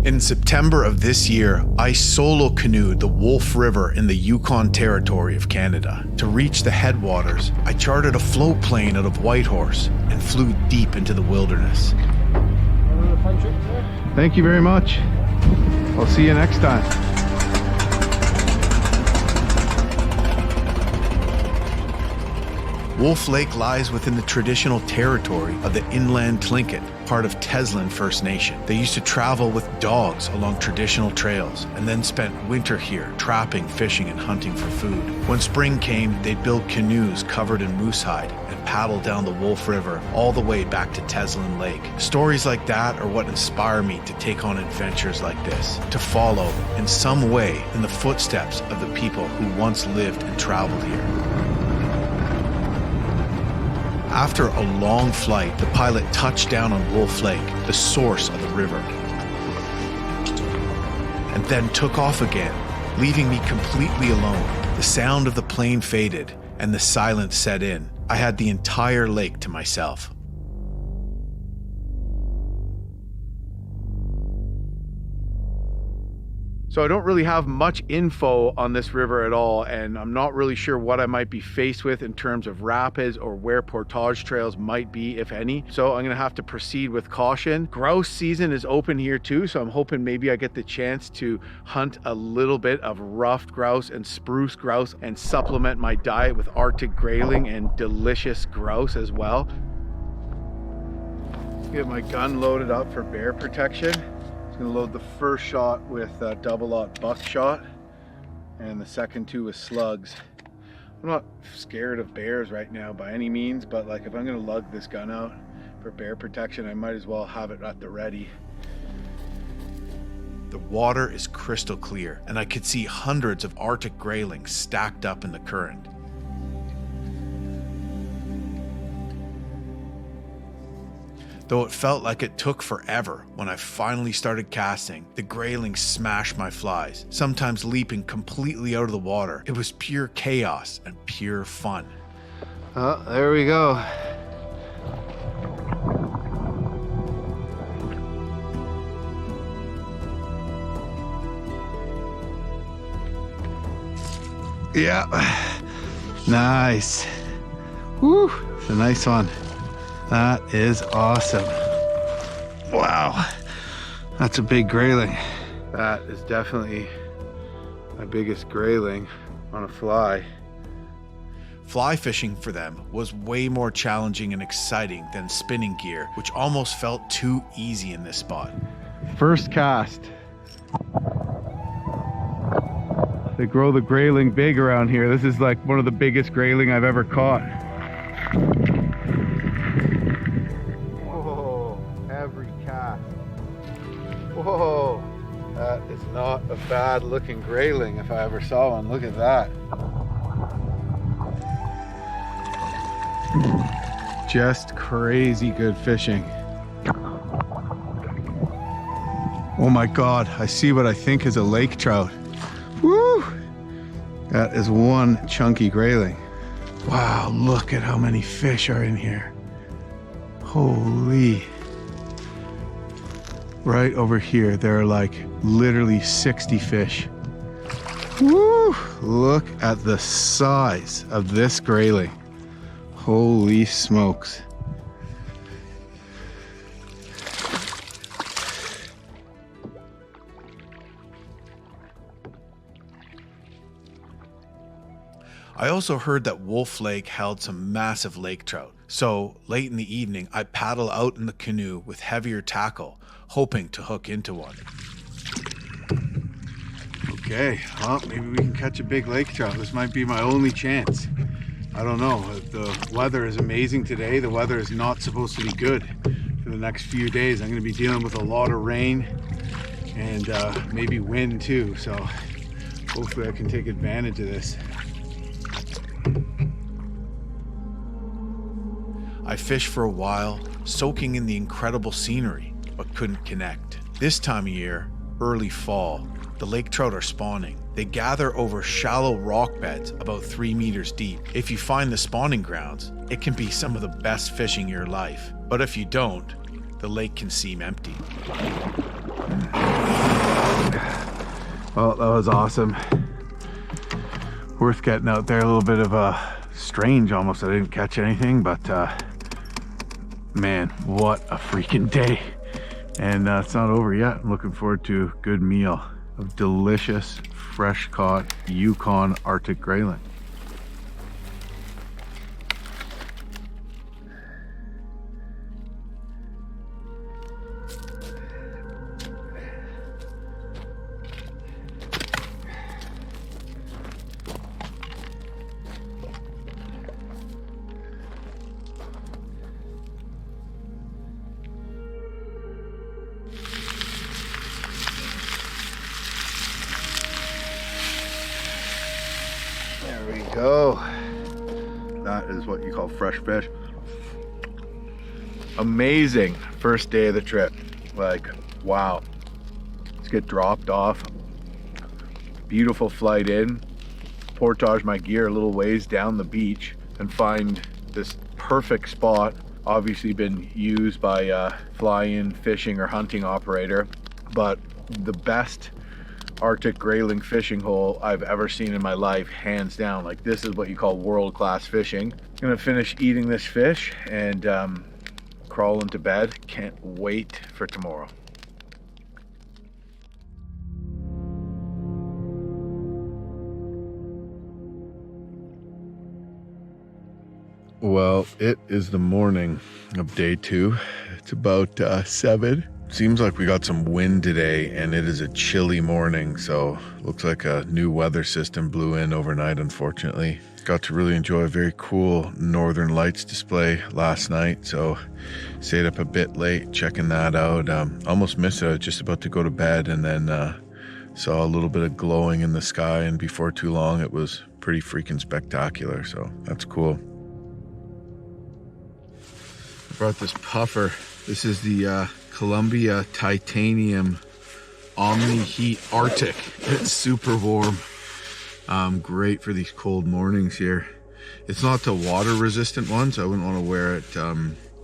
In September of this year, I solo canoed the Wolf River in the Yukon territory of Canada. To reach the headwaters, I chartered a float plane out of Whitewater and flew deep into the wilderness. Thank you very much. I'll see you next time. Wolf Lake lies within the traditional territory of the Inland Tlingit, part of Teslin First Nation. They used to travel with dogs along traditional trails and then spent winter here trapping, fishing, and hunting for food. When spring came, they'd build canoes covered in moose hide and paddle down the Wolf River all the way back to Teslin Lake. Stories like that are what inspire me to take on adventures like this, to follow in some way in the footsteps of the people who once lived and traveled here. After a long flight, the pilot touched down on Wolf Lake, the source of the river, and then took off again, leaving me completely alone. The sound of the plane faded, and the silence set in. I had the entire lake to myself. So I don't really have much info on this river at all, and I'm not really sure what I might be faced with in terms of rapids or where portage trails might be, if any. So I'm gonna have to proceed with caution. Grouse season is open here too, so I'm hoping maybe I get the chance to hunt a little bit of ruffed grouse and spruce grouse and supplement my diet with Arctic grayling and delicious grouse as well. Get my gun loaded up for bear protection. I'm gonna load the first shot with double-aught buckshot and the second two with slugs. I'm not scared of bears right now by any means, but like if I'm gonna lug this gun out for bear protection, I might as well have it at the ready. The water is crystal clear, and I could see hundreds of Arctic graylings stacked up in the current. Though it felt like it took forever, when I finally started casting, the graylings smashed my flies, sometimes leaping completely out of the water. It was pure chaos and pure fun. Oh, there we go. Yeah, nice. Woo, it's a nice one. That is awesome. Wow, that's a big grayling. That is definitely my biggest grayling on a fly. Fly fishing for them was way more challenging and exciting than spinning gear, which almost felt too easy in this spot. First cast. They grow the grayling big around here. This is like one of the biggest grayling I've ever caught. Every cast. Whoa, that is not a bad looking grayling if I ever saw one. Look at that. Just crazy good fishing. Oh my God, I see what I think is a lake trout. Woo! That is one chunky grayling. Wow, look at how many fish are in here. Holy. Right over here, there are like literally 60 fish. Woo! Look at the size of this grayling. Holy smokes. I also heard that Wolf Lake held some massive lake trout. So late in the evening, I paddle out in the canoe with heavier tackle, hoping to hook into one. Okay, well, maybe we can catch a big lake trout. This might be my only chance. I don't know. The weather is amazing today. The weather is not supposed to be good for the next few days. I'm going to be dealing with a lot of rain and maybe wind too. So hopefully I can take advantage of this. I fished for a while, soaking in the incredible scenery, but couldn't connect. This time of year, early fall, the lake trout are spawning. They gather over shallow rock beds about 3 meters deep. If you find the spawning grounds, it can be some of the best fishing in your life. But if you don't, the lake can seem empty. Well, that was awesome. Worth getting out there. A little bit of a strange almost. I didn't catch anything, but man, what a freaking day. And it's not over yet. I'm looking forward to a good meal of delicious, fresh caught Yukon Arctic grayling. There we go. That is what you call fresh fish. Amazing first day of the trip. Like, wow. Let's get dropped off. Beautiful flight in. Portage my gear a little ways down the beach and find this perfect spot. Obviously been used by a fly-in fishing or hunting operator, but the best Arctic grayling fishing hole I've ever seen in my life, hands down. Like, this is what you call world-class fishing. I'm gonna finish eating this fish and crawl into bed. Can't wait for tomorrow. Well, it is the morning of day 2. It's about 7. Seems like we got some wind today, and it is a chilly morning, so looks like a new weather system blew in overnight, unfortunately. Got to really enjoy a very cool Northern Lights display last night, so stayed up a bit late checking that out. Almost missed it. I was just about to go to bed, and then saw a little bit of glowing in the sky, and before too long it was pretty freaking spectacular, so that's cool. I brought this puffer. This is the Columbia Titanium Omni Heat Arctic. It's super warm. Great for these cold mornings here. It's not the water resistant one, so I wouldn't want to wear it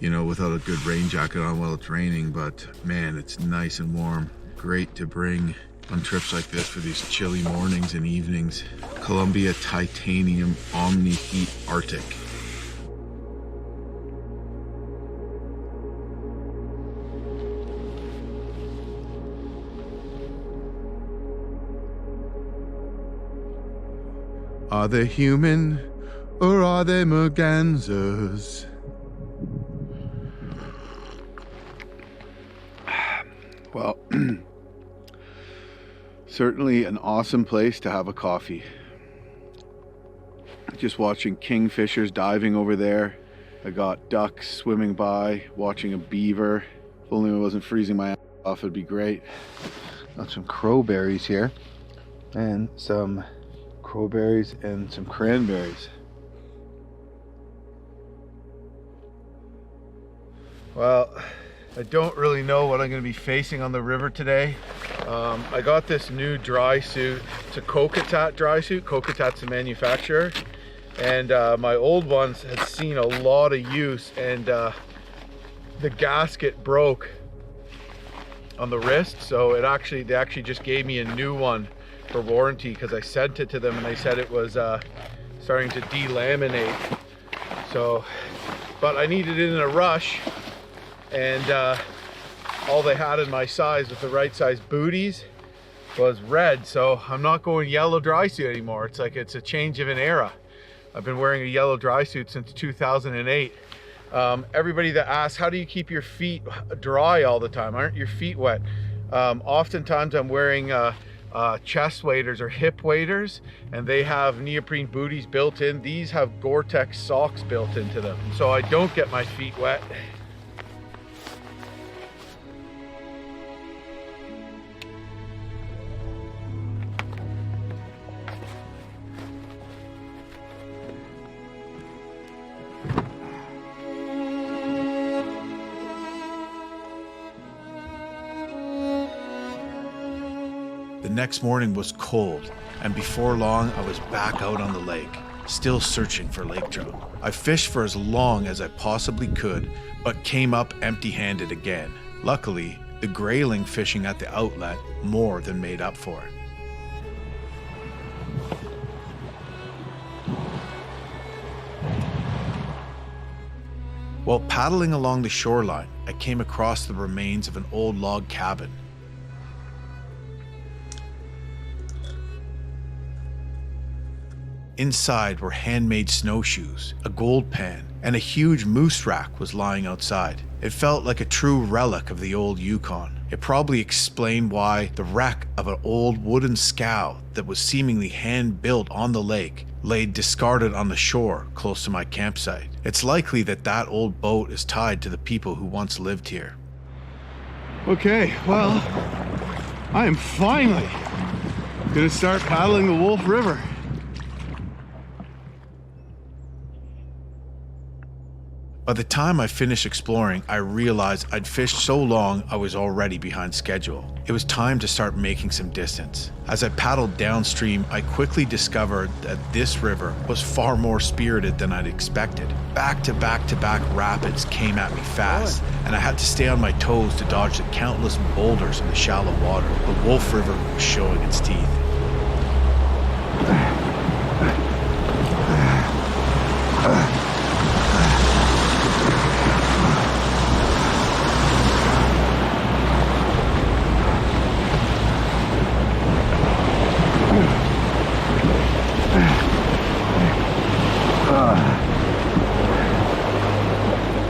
you know, without a good rain jacket on while it's raining, but man, it's nice and warm. Great to bring on trips like this for these chilly mornings and evenings. Columbia Titanium Omni Heat Arctic. Are they human or are they mergansers? Well, certainly an awesome place to have a coffee. Just watching kingfishers diving over there. I got ducks swimming by, watching a beaver. If only I wasn't freezing my ass off, it'd be great. Got some crowberries here and some crowberries and some cranberries. Well, I don't really know what I'm going to be facing on the river today. I got this new dry suit. It's a Kokatat dry suit. Kokatat's the manufacturer, and my old ones had seen a lot of use, and the gasket broke on the wrist, so they actually just gave me a new one for warranty, because I sent it to them and they said it was starting to delaminate. So, but I needed it in a rush, and all they had in my size with the right size booties was red, so I'm not going yellow dry suit anymore. It's like it's a change of an era. I've been wearing a yellow dry suit since 2008. Everybody that asks, how do you keep your feet dry all the time? Aren't your feet wet? Oftentimes I'm wearing chest waders or hip waders, and they have neoprene booties built in. These have Gore-Tex socks built into them, so I don't get my feet wet. The next morning was cold, and before long I was back out on the lake, still searching for lake trout. I fished for as long as I possibly could, but came up empty-handed again. Luckily, the grayling fishing at the outlet more than made up for it. While paddling along the shoreline, I came across the remains of an old log cabin. Inside were handmade snowshoes, a gold pan, and a huge moose rack was lying outside. It felt like a true relic of the old Yukon. It probably explained why the wreck of an old wooden scow that was seemingly hand-built on the lake lay discarded on the shore close to my campsite. It's likely that that old boat is tied to the people who once lived here. Okay, well, I am finally gonna start paddling the Wolf River. By the time I finished exploring, I realized I'd fished so long I was already behind schedule. It was time to start making some distance. As I paddled downstream, I quickly discovered that this river was far more spirited than I'd expected. Back-to-back rapids came at me fast, and I had to stay on my toes to dodge the countless boulders in the shallow water. The Wolf River was showing its teeth.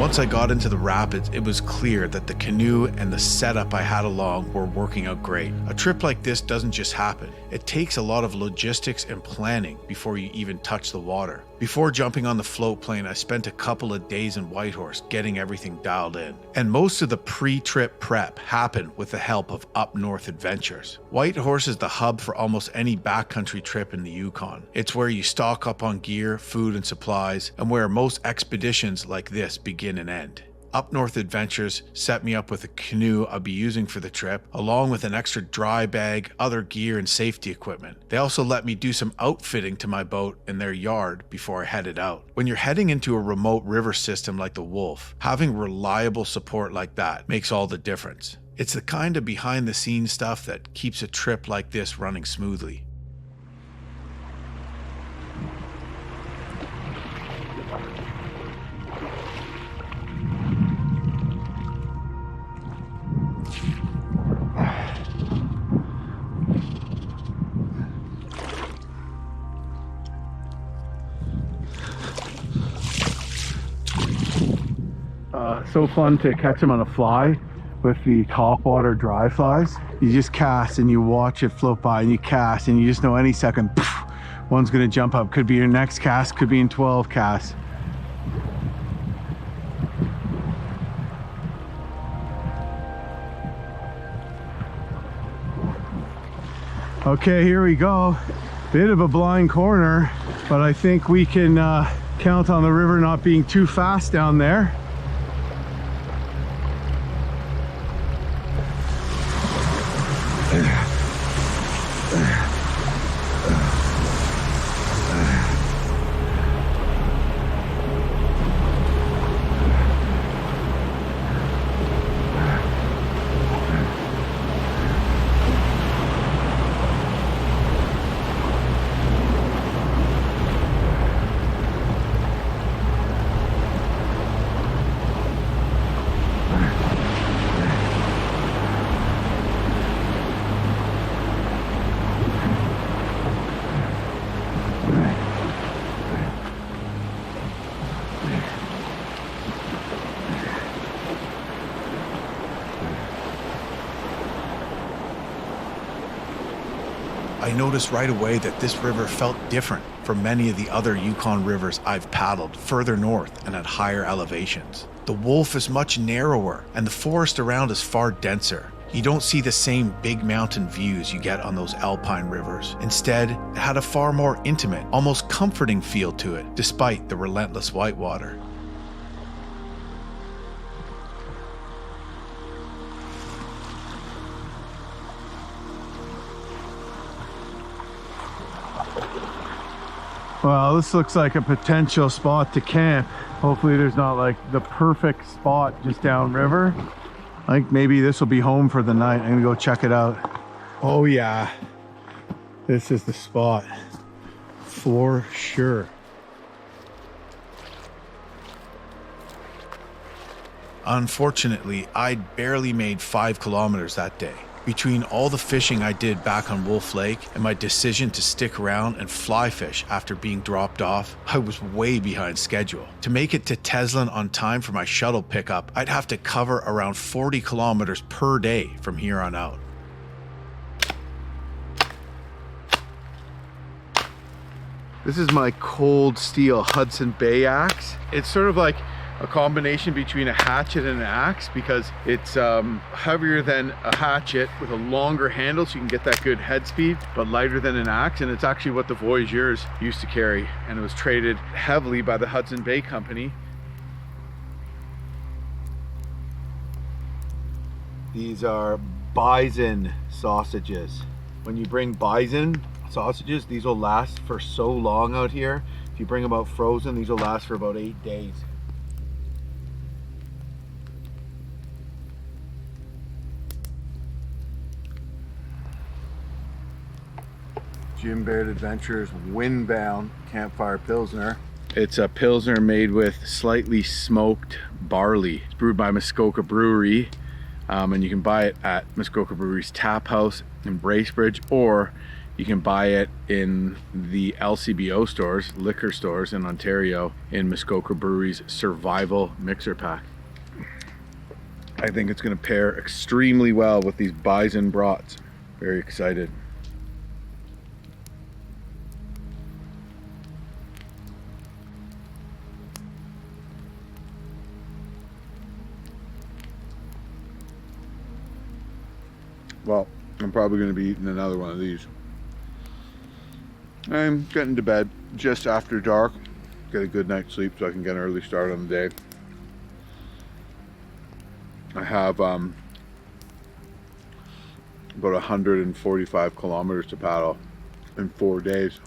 Once I got into the rapids, it was clear that the canoe and the setup I had along were working out great. A trip like this doesn't just happen. It takes a lot of logistics and planning before you even touch the water. Before jumping on the float plane, I spent a couple of days in Whitehorse getting everything dialed in. And most of the pre-trip prep happened with the help of Up North Adventures. Whitehorse is the hub for almost any backcountry trip in the Yukon. It's where you stock up on gear, food, and supplies, and where most expeditions like this begin and end. Up North Adventures set me up with a canoe I'll be using for the trip, along with an extra dry bag, other gear, and safety equipment. They also let me do some outfitting to my boat in their yard before I headed out. When you're heading into a remote river system like the Wolf, having reliable support like that makes all the difference. It's the kind of behind-the-scenes stuff that keeps a trip like this running smoothly. So fun to catch them on a fly with the topwater dry flies. You just cast and you watch it float by, and you cast and you just know any second one's gonna jump up. Could be your next cast, could be in 12 casts. Okay, here we go. Bit of a blind corner, but I think we can count on the river not being too fast down there. I noticed right away that this river felt different from many of the other Yukon rivers I've paddled further north and at higher elevations. The Wolf is much narrower, and the forest around is far denser. You don't see the same big mountain views you get on those alpine rivers. Instead, it had a far more intimate, almost comforting feel to it, despite the relentless whitewater. Well, this looks like a potential spot to camp. Hopefully there's not like the perfect spot just downriver. I think maybe this will be home for the night. I'm gonna go check it out. Oh yeah, this is the spot for sure. Unfortunately, I'd barely made 5 kilometers that day. Between all the fishing I did back on Wolf Lake and my decision to stick around and fly fish after being dropped off, I was way behind schedule. To make it to Teslin on time for my shuttle pickup, I'd have to cover around 40 kilometers per day from here on out. This is my cold steel Hudson Bay axe. It's sort of like a combination between a hatchet and an axe because it's heavier than a hatchet with a longer handle so you can get that good head speed, but lighter than an axe. And it's actually what the Voyageurs used to carry, and it was traded heavily by the Hudson Bay Company. These are bison sausages. When you bring bison sausages, these will last for so long out here. If you bring them out frozen, these will last for about 8 days. Jim Baird Adventures Windbound Campfire Pilsner. It's a Pilsner made with slightly smoked barley. It's brewed by Muskoka Brewery, and you can buy it at Muskoka Brewery's Tap House in Bracebridge, or you can buy it in the LCBO stores, liquor stores in Ontario, in Muskoka Brewery's Survival Mixer Pack. I think it's going to pair extremely well with these bison brats. Very excited. Well, I'm probably going to be eating another one of these. I'm getting to bed just after dark. Get a good night's sleep so I can get an early start on the day. I have about 145 kilometers to paddle in 4 days.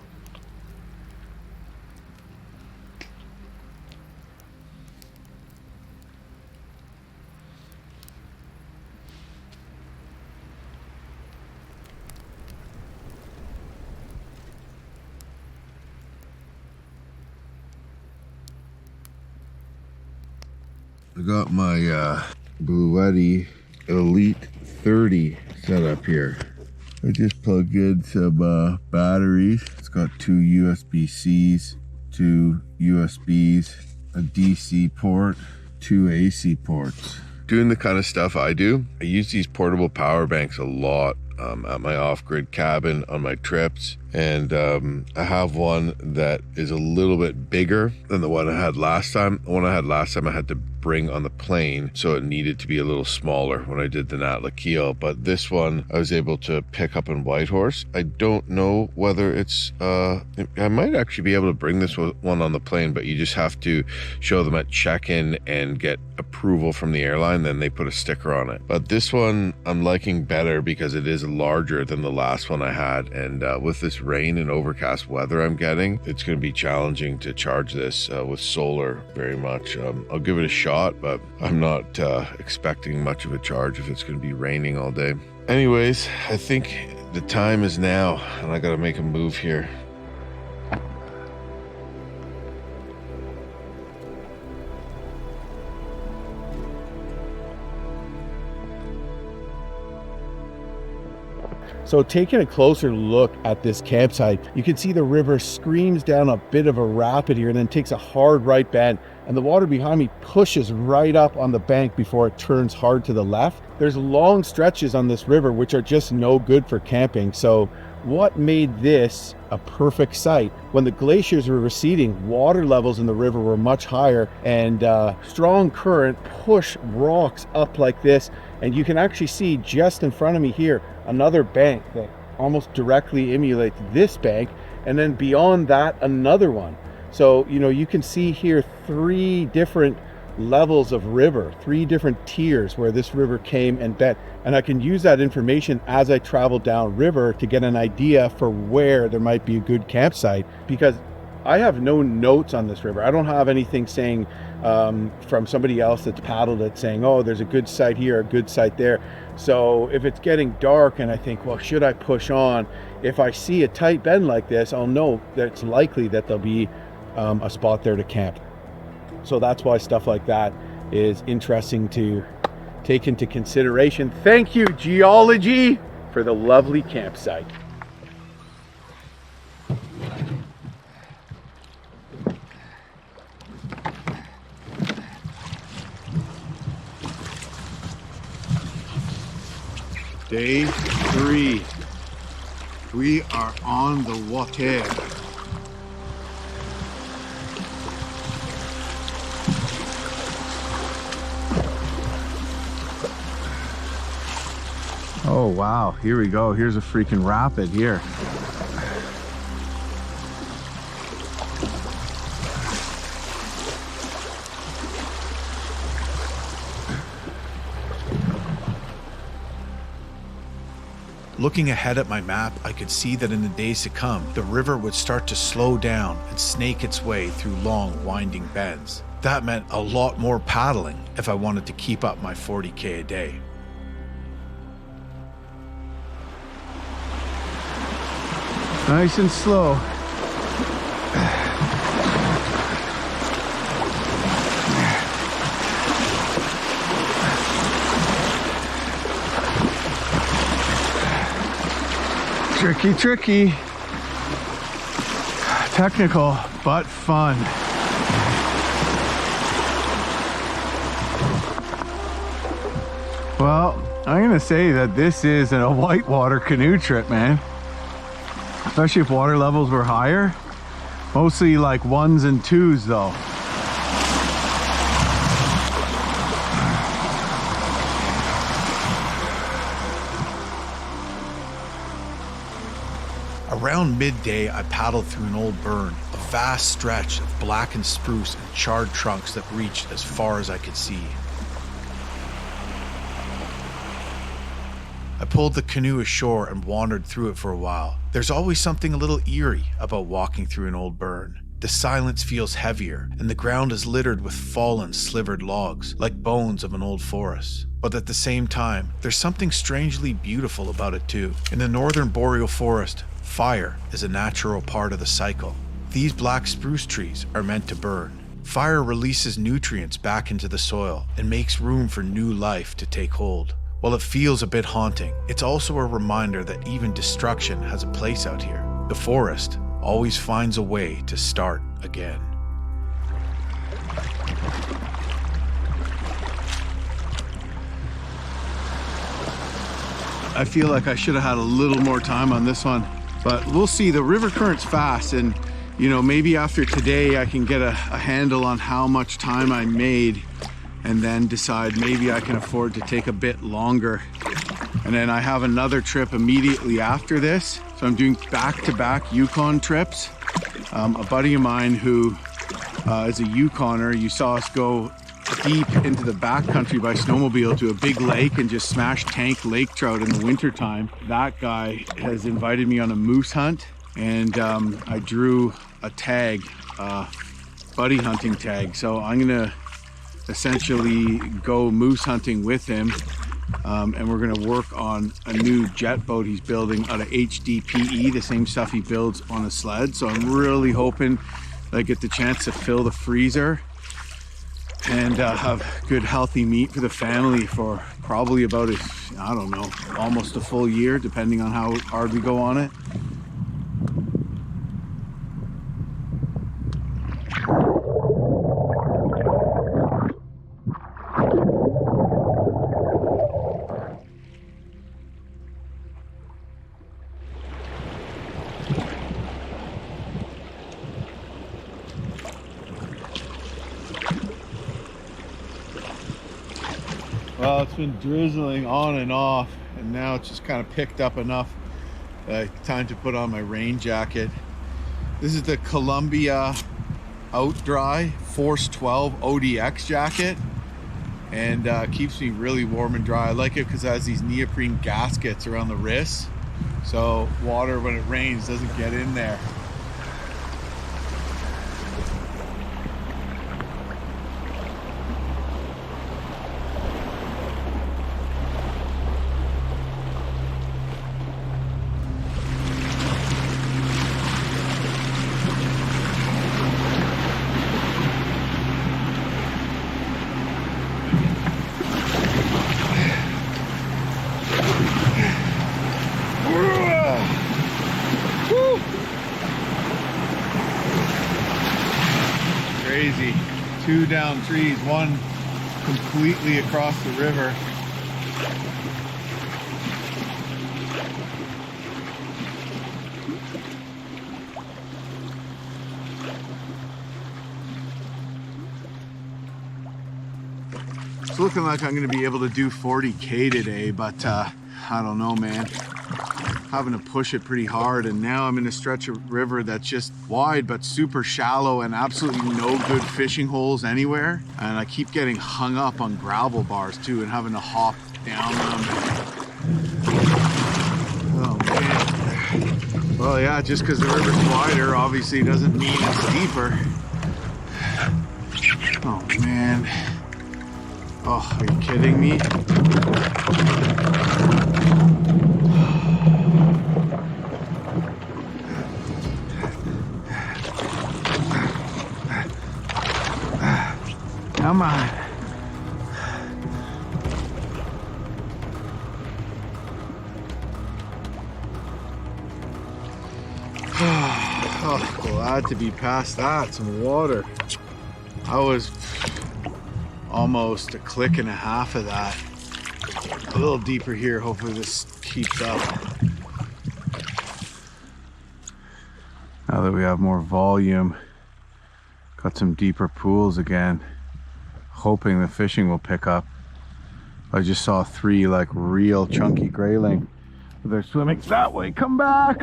I got my Blue Elite 30 set up here. I just plugged in some batteries. It's got 2 USB-Cs, 2 USBs, a DC port, 2 AC ports. Doing the kind of stuff I do, I use these portable power banks a lot at my off-grid cabin on my trips, and I have one that is a little bit bigger than the one I had last time. The one I had last time I had to bring on the plane, so it needed to be a little smaller when I did the Natla Keel, but this one I was able to pick up in Whitehorse. I don't know whether it's I might actually be able to bring this one on the plane, but you just have to show them at check-in and get approval from the airline, then they put a sticker on it. But this one I'm liking better because it is larger than the last one I had, and with this rain and overcast weather I'm getting, it's going to be challenging to charge this with solar very much. I'll give it a shot, but I'm not expecting much of a charge if it's going to be raining all day. Anyways, I think the time is now, and I got to make a move here. So taking a closer look at this campsite, you can see the river screams down a bit of a rapid here and then takes a hard right bend, and the water behind me pushes right up on the bank before it turns hard to the left. There's long stretches on this river which are just no good for camping. So what made this a perfect site? When the glaciers were receding, water levels in the river were much higher, and strong current pushed rocks up like this. And you can actually see just in front of me here another bank that almost directly emulates this bank, and then beyond that another one. So you can see here 3 different levels of river, 3 different tiers where this river came and bent, and I can use that information as I travel down river to get an idea for where there might be a good campsite, because I have no notes on this river. I don't have anything saying from somebody else that's paddled it saying, oh, there's a good site here, a good site there. So if it's getting dark and I think, well, should I push on? If I see a tight bend like this, I'll know that it's likely that there'll be a spot there to camp. So that's why stuff like that is interesting to take into consideration. Thank you, geology, for the lovely campsite. Day 3. We are on the water. Oh wow, here we go. Here's a freaking rapid here. Looking ahead at my map, I could see that in the days to come, the river would start to slow down and snake its way through long, winding bends. That meant a lot more paddling if I wanted to keep up my 40K a day. Nice and slow. Tricky, tricky. Technical, but fun. Well, I'm gonna say that this is a whitewater canoe trip, man. Especially if water levels were higher. Mostly like 1s and 2s though. Around midday, I paddled through an old burn, a vast stretch of blackened spruce and charred trunks that reached as far as I could see. I pulled the canoe ashore and wandered through it for a while. There's always something a little eerie about walking through an old burn. The silence feels heavier, and the ground is littered with fallen, slivered logs, like bones of an old forest. But at the same time, there's something strangely beautiful about it too. In the northern boreal forest, fire is a natural part of the cycle. These black spruce trees are meant to burn. Fire releases nutrients back into the soil and makes room for new life to take hold. While it feels a bit haunting, it's also a reminder that even destruction has a place out here. The forest always finds a way to start again. I feel like I should have had a little more time on this one, but we'll see. The river current's fast, and you know, maybe after today I can get a handle on how much time I made and then decide maybe I can afford to take a bit longer. And then I have another trip immediately after this. So I'm doing back-to-back Yukon trips. A buddy of mine who is a Yukoner, you saw us go deep into the backcountry by snowmobile to a big lake and just smash tank lake trout in the wintertime. That guy has invited me on a moose hunt, and I drew a tag, buddy hunting tag. So I'm gonna essentially go moose hunting with him, and we're gonna work on a new jet boat he's building out of HDPE, the same stuff he builds on a sled. So I'm really hoping that I get the chance to fill the freezer and have good healthy meat for the family for probably about I don't know, almost a full year, depending on how hard we go on it. Well, it's been drizzling on and off, and now it's just kind of picked up enough. Time to put on my rain jacket. This is the Columbia Out Dry Force 12 ODX jacket, and keeps me really warm and dry. I like it because it has these neoprene gaskets around the wrists, so water when it rains doesn't get in there. crazy. 2 down trees, one completely across the river. It's looking like I'm gonna be able to do 40K today, but I don't know, man. Having to push it pretty hard, and now I'm in a stretch of river that's just wide but super shallow and absolutely no good fishing holes anywhere. And I keep getting hung up on gravel bars too and having to hop down them. Oh man. Well, yeah, just because the river's wider obviously doesn't mean it's deeper. Oh man. Oh, are you kidding me? Come on. Oh, glad to be past that. Some water. I was almost a click and a half of that. A little deeper here. Hopefully this keeps up. Now that we have more volume, got some deeper pools again. Hoping the fishing will pick up. I just saw 3 like real chunky grayling. They're swimming that way. Come back!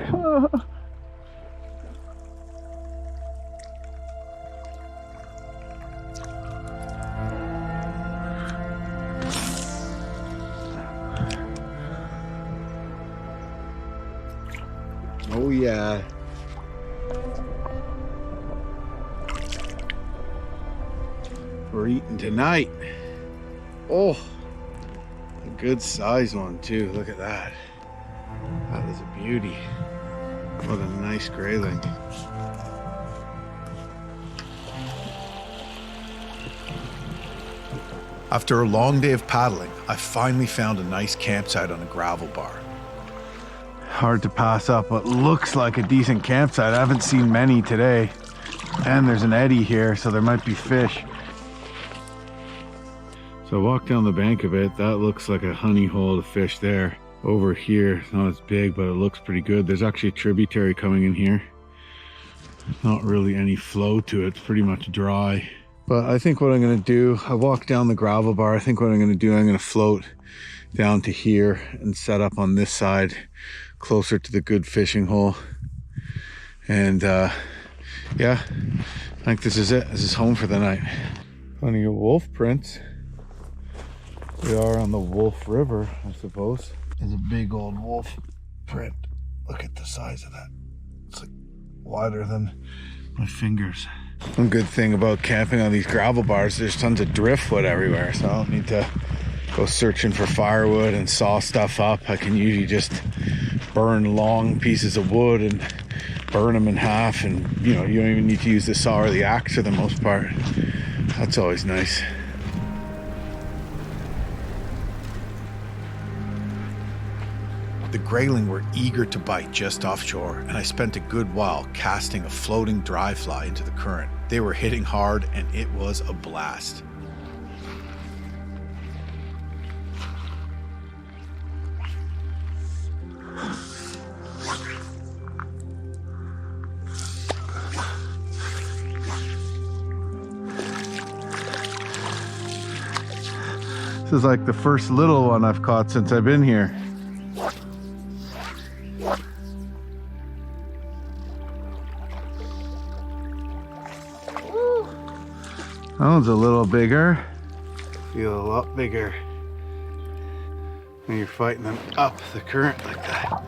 Oh yeah. We're eating tonight. Oh, a good size one too. Look at that. That is a beauty. What a nice grayling. After a long day of paddling, I finally found a nice campsite on a gravel bar. Hard to pass up what looks like a decent campsite. I haven't seen many today. And there's an eddy here, so there might be fish. So I walked down the bank of it. That looks like a honey hole to fish there. Over here, it's not as big, but it looks pretty good. There's actually a tributary coming in here. Not really any flow to it. It's pretty much dry. But I think what I'm gonna do, I walked down the gravel bar. I think what I'm gonna float down to here and set up on this side, closer to the good fishing hole. And yeah, I think this is it. This is home for the night. Finding a wolf prints. We are on the Wolf River, I suppose. There's a big old wolf print. Look at the size of that. It's like wider than my fingers. One good thing about camping on these gravel bars, there's tons of driftwood everywhere, so I don't need to go searching for firewood and saw stuff up. I can usually just burn long pieces of wood and burn them in half, and you don't even need to use the saw or the axe for the most part. That's always nice. The grayling were eager to bite just offshore, and I spent a good while casting a floating dry fly into the current. They were hitting hard, and it was a blast. This is like the first little one I've caught since I've been here. That one's a little bigger. Feel a lot bigger when you're fighting them up the current like that.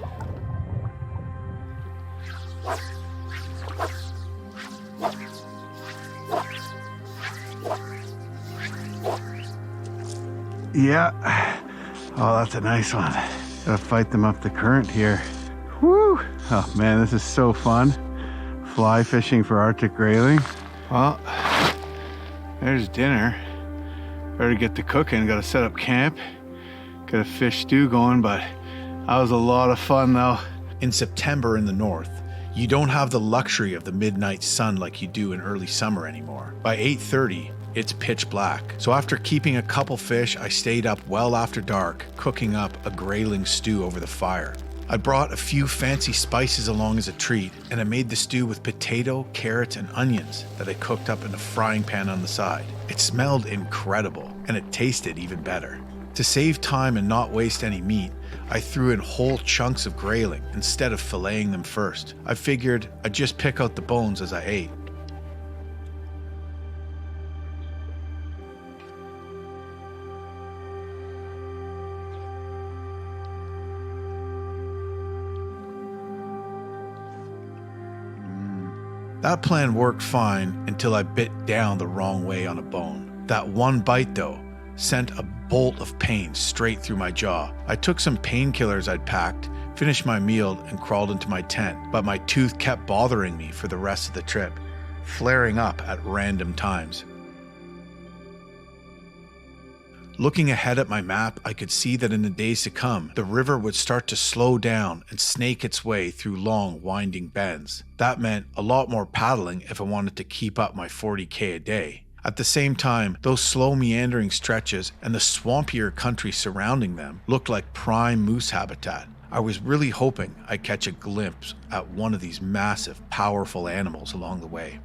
Yeah. Oh, that's a nice one. Gotta fight them up the current here. Woo! Oh man, this is so fun. Fly fishing for Arctic grayling. Well, there's dinner. Better get to cooking. Gotta set up camp. Get a fish stew going, but that was a lot of fun though. In September in the north, You don't have the luxury of the midnight sun like you do in early summer anymore. By 8:30, it's pitch black. So after keeping a couple fish, I stayed up well after dark, cooking up a grayling stew over the fire. I brought a few fancy spices along as a treat, and I made the stew with potato, carrots, and onions that I cooked up in a frying pan on the side. It smelled incredible, and it tasted even better. To save time and not waste any meat, I threw in whole chunks of grayling instead of filleting them first. I figured I'd just pick out the bones as I ate. That plan worked fine until I bit down the wrong way on a bone. That one bite, though, sent a bolt of pain straight through my jaw. I took some painkillers I'd packed, finished my meal, and crawled into my tent, but my tooth kept bothering me for the rest of the trip, flaring up at random times. Looking ahead at my map, I could see that in the days to come, the river would start to slow down and snake its way through long, winding bends. That meant a lot more paddling if I wanted to keep up my 40K a day. At the same time, those slow meandering stretches and the swampier country surrounding them looked like prime moose habitat. I was really hoping I'd catch a glimpse at one of these massive, powerful animals along the way.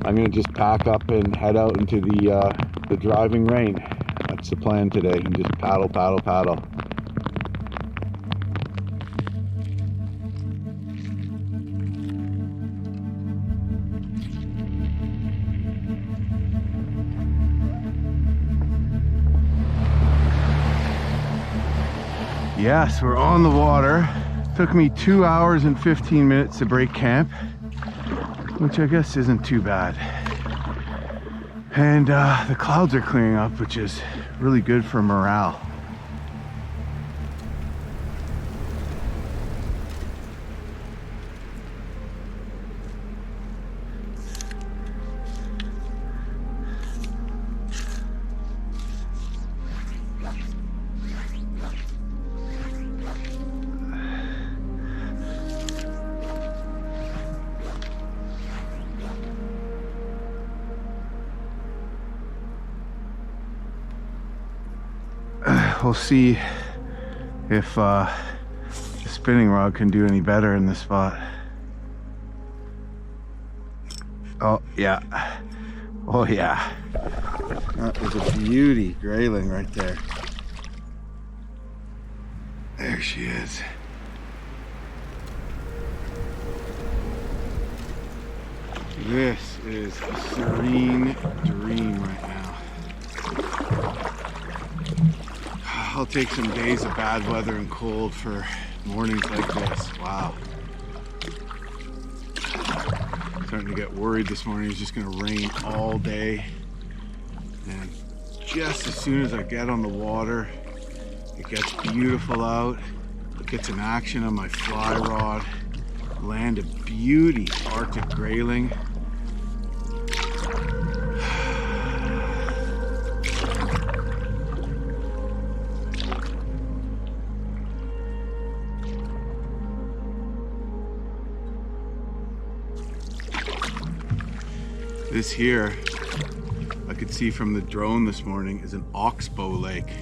I'm gonna just pack up and head out into the driving rain. That's the plan today, and just paddle, paddle, paddle. Yes, we're on the water. Took me 2 hours and 15 minutes to break camp, which I guess isn't too bad. And the clouds are clearing up, which is really good for morale. We'll see if the spinning rod can do any better in this spot. Oh yeah, oh yeah, that was a beauty grayling right there. There she is. This is a serene dream right now. I'll take some days of bad weather and cold for mornings like this. Wow. Starting to get worried this morning. It's just gonna rain all day. And just as soon as I get on the water, it gets beautiful out. It gets in action on my fly rod. Land a beauty Arctic grayling. This here, I could see from the drone this morning, is an oxbow lake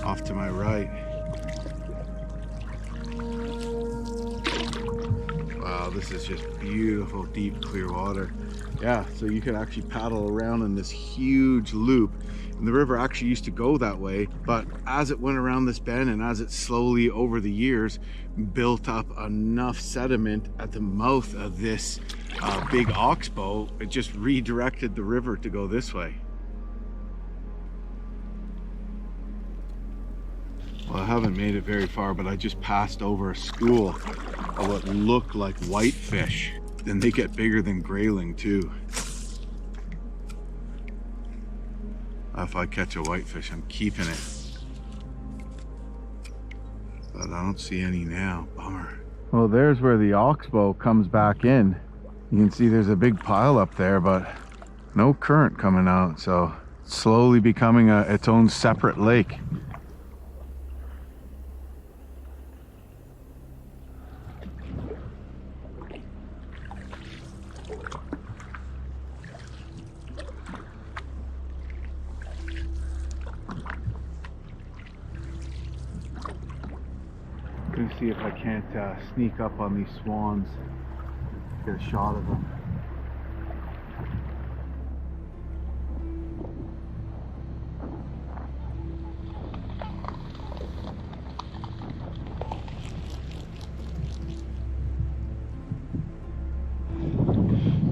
off to my right. Wow, this is just beautiful, deep, clear water. Yeah, so you could actually paddle around in this huge loop. And the river actually used to go that way, but as it went around this bend and as it slowly over the years built up enough sediment at the mouth of this big oxbow, it just redirected the river to go this way. Well, I haven't made it very far, but I just passed over a school of what looked like whitefish. And they get bigger than grayling too. If I catch a whitefish, I'm keeping it. but I don't see any now. Bummer. Well, there's where the oxbow comes back in. You can see there's a big pile up there, but no current coming out, so it's slowly becoming its own separate lake. Let me see if I can't sneak up on these swans, get a shot of them.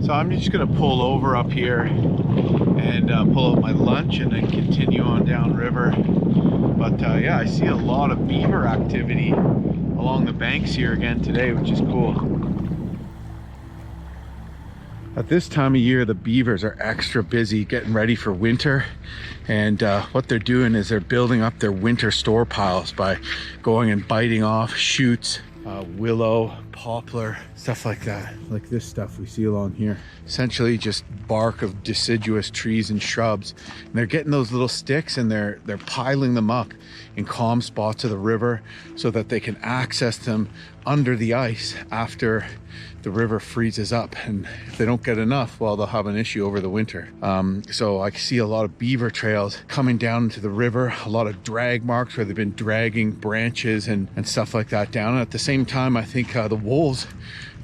So I'm just gonna pull over up here and pull out my lunch and then continue on downriver. But yeah, I see a lot of beaver activity along the banks here again today, which is cool. At this time of year, the beavers are extra busy getting ready for winter. And what they're doing is they're building up their winter store piles by going and biting off shoots, willow, poplar, stuff like that. Like this stuff we see along here. Essentially just bark of deciduous trees and shrubs. And they're getting those little sticks and they're piling them up in calm spots of the river so that they can access them under the ice after the river freezes up. And if they don't get enough, well, they'll have an issue over the winter. So I see a lot of beaver trails coming down into the river, a lot of drag marks where they've been dragging branches and stuff like that down. And at the same time, I think the wolves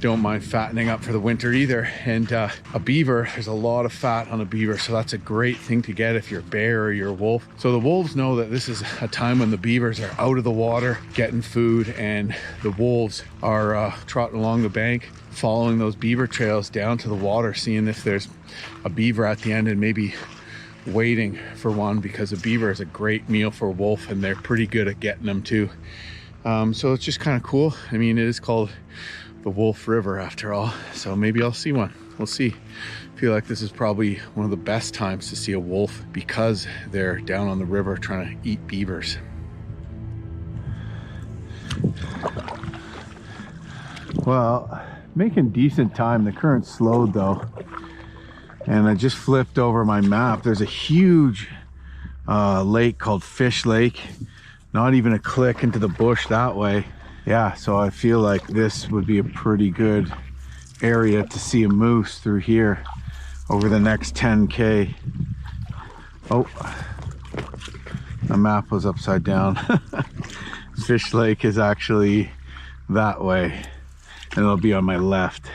don't mind fattening up for the winter either. And a beaver, there's a lot of fat on a beaver, so that's a great thing to get if you're a bear or you're a wolf. So the wolves know that this is a time when the beavers are out of the water getting food, and the wolves are trotting along the bank, following those beaver trails down to the water, seeing if there's a beaver at the end and maybe waiting for one, because a beaver is a great meal for a wolf and they're pretty good at getting them too. So it's just kind of cool. I mean, it is called the Wolf River after all, so maybe I'll see one. We'll see. I feel like this is probably one of the best times to see a wolf because they're down on the river trying to eat beavers. Well, making decent time. The current slowed though, and I just flipped over my map. There's a huge lake called Fish Lake, not even a click into the bush that way. Yeah, so I feel like this would be a pretty good area to see a moose through here over the next 10K. Oh, the map was upside down. Fish Lake is actually that way, and it'll be on my left.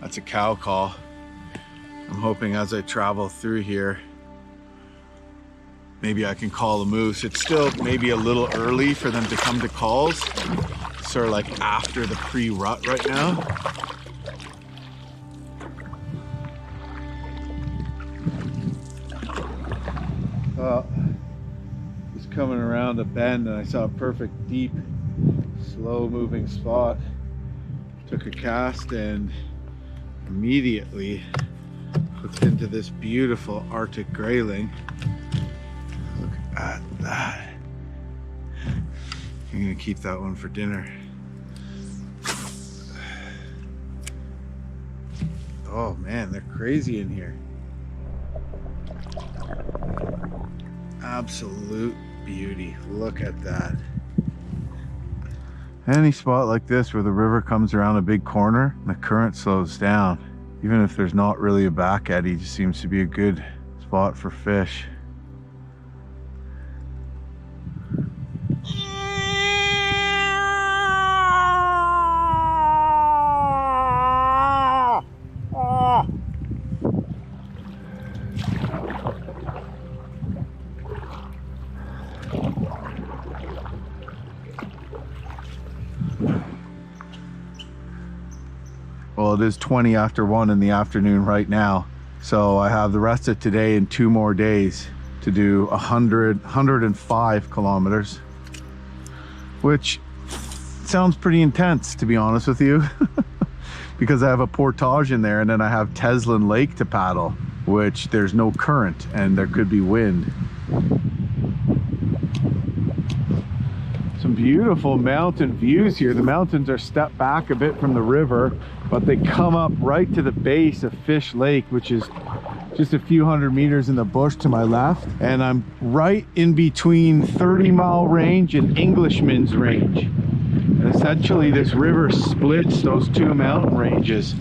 That's a cow call. I'm hoping as I travel through here, maybe I can call a moose. It's still maybe a little early for them to come to calls. Sort of like after the pre-rut right now. Well, just coming around a bend and I saw a perfect deep, slow moving spot. Took a cast and immediately hooked into this beautiful Arctic grayling. Look at that. I'm gonna keep that one for dinner. Oh man, they're crazy in here. Absolute beauty. Look at that. Any spot like this where the river comes around a big corner and the current slows down, even if there's not really a back eddy, just seems to be a good spot for fish. Well, it is 20 after 1 in the afternoon right now. So I have the rest of today and 2 more days to do 105 kilometers, which sounds pretty intense, to be honest with you. Because I have a portage in there, and then I have Teslin Lake to paddle, which there's no current and there could be wind. Some beautiful mountain views here. The mountains are stepped back a bit from the river, but they come up right to the base of Fish Lake, which is just a few hundred meters in the bush to my left. And I'm right in between 30 Mile Range and Englishman's Range. And essentially this river splits those two mountain ranges.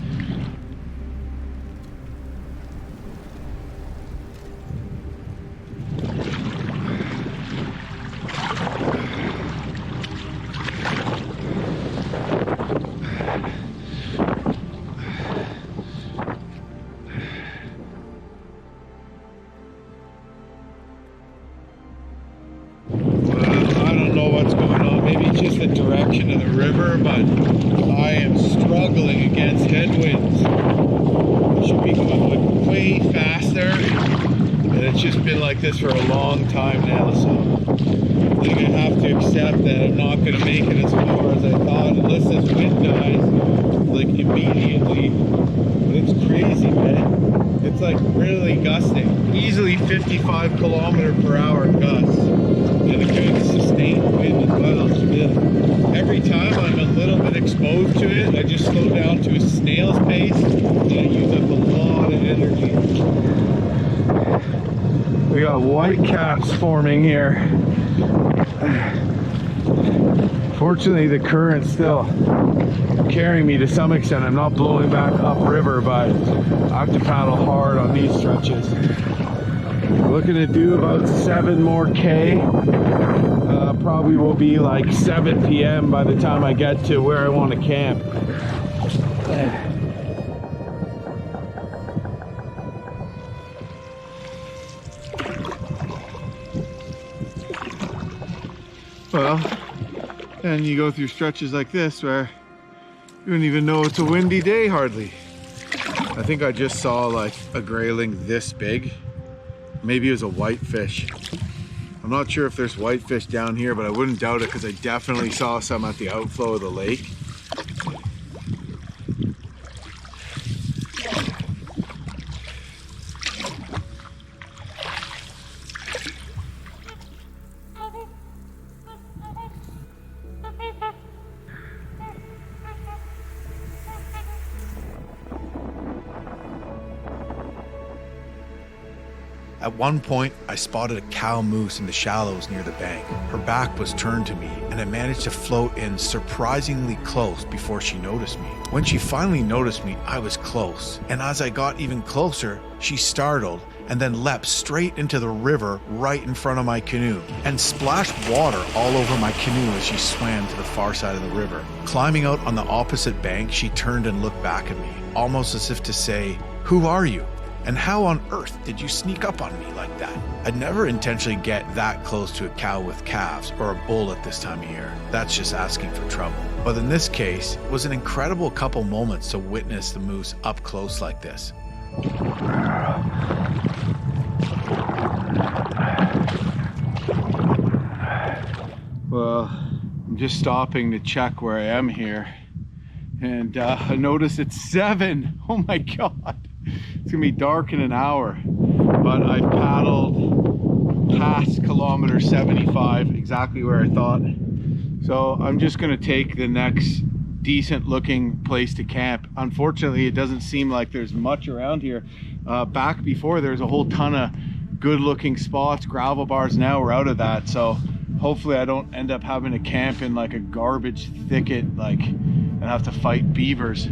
Direction of the river, but I am struggling against headwinds. I should be going way faster, and it's just been like this for a long time now, so I think I have to accept that I'm not going to make it as far as I thought unless this wind dies like immediately. But it's crazy, man. It's like really gusting, easily 55 km/h gusts, and a good sustained wind as well. Every time I'm a little bit exposed to it, I just slow down to a snail's pace, and I use up a lot of energy. We got white caps forming here. Fortunately, the current's still carrying me to some extent. I'm not blowing back upriver, but I have to paddle hard on these stretches. We're looking to do about 7 more K. Probably will be like 7 p.m. by the time I get to where I want to camp. Well, then you go through stretches like this where you don't even know it's a windy day hardly. I think I just saw like a grayling this big. Maybe it was a whitefish. I'm not sure if there's whitefish down here, but I wouldn't doubt it because I definitely saw some at the outflow of the lake. At one point, I spotted a cow moose in the shallows near the bank. Her back was turned to me, and I managed to float in surprisingly close before she noticed me. When she finally noticed me, I was close, and as I got even closer, she startled and then leapt straight into the river right in front of my canoe and splashed water all over my canoe as she swam to the far side of the river. Climbing out on the opposite bank, she turned and looked back at me, almost as if to say, "Who are you? And how on earth did you sneak up on me like that?" I'd never intentionally get that close to a cow with calves or a bull at this time of year. That's just asking for trouble. But in this case, it was an incredible couple moments to witness the moose up close like this. Well, I'm just stopping to check where I am here. And I noticed it's 7. Oh my God. It's gonna be dark in an hour, but I've paddled past kilometer 75, exactly where I thought. So I'm just gonna take the next decent looking place to camp. Unfortunately, it doesn't seem like there's much around here. Back before, there's a whole ton of good looking spots, gravel bars. Now we're out of that. So hopefully I don't end up having to camp in like a garbage thicket, and have to fight beavers.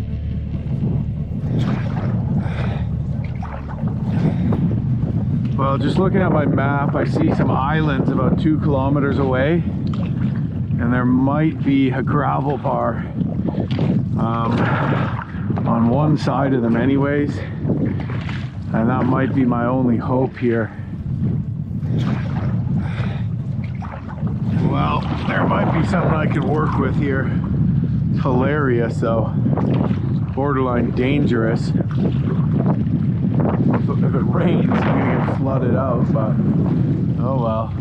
Well, just looking at my map, I see some islands about 2 kilometers away, and there might be a gravel bar on one side of them anyways, and that might be my only hope here. Well, there might be something I could work with here. It's hilarious though, borderline dangerous. If it rains, I'm gonna get flooded out, but oh well.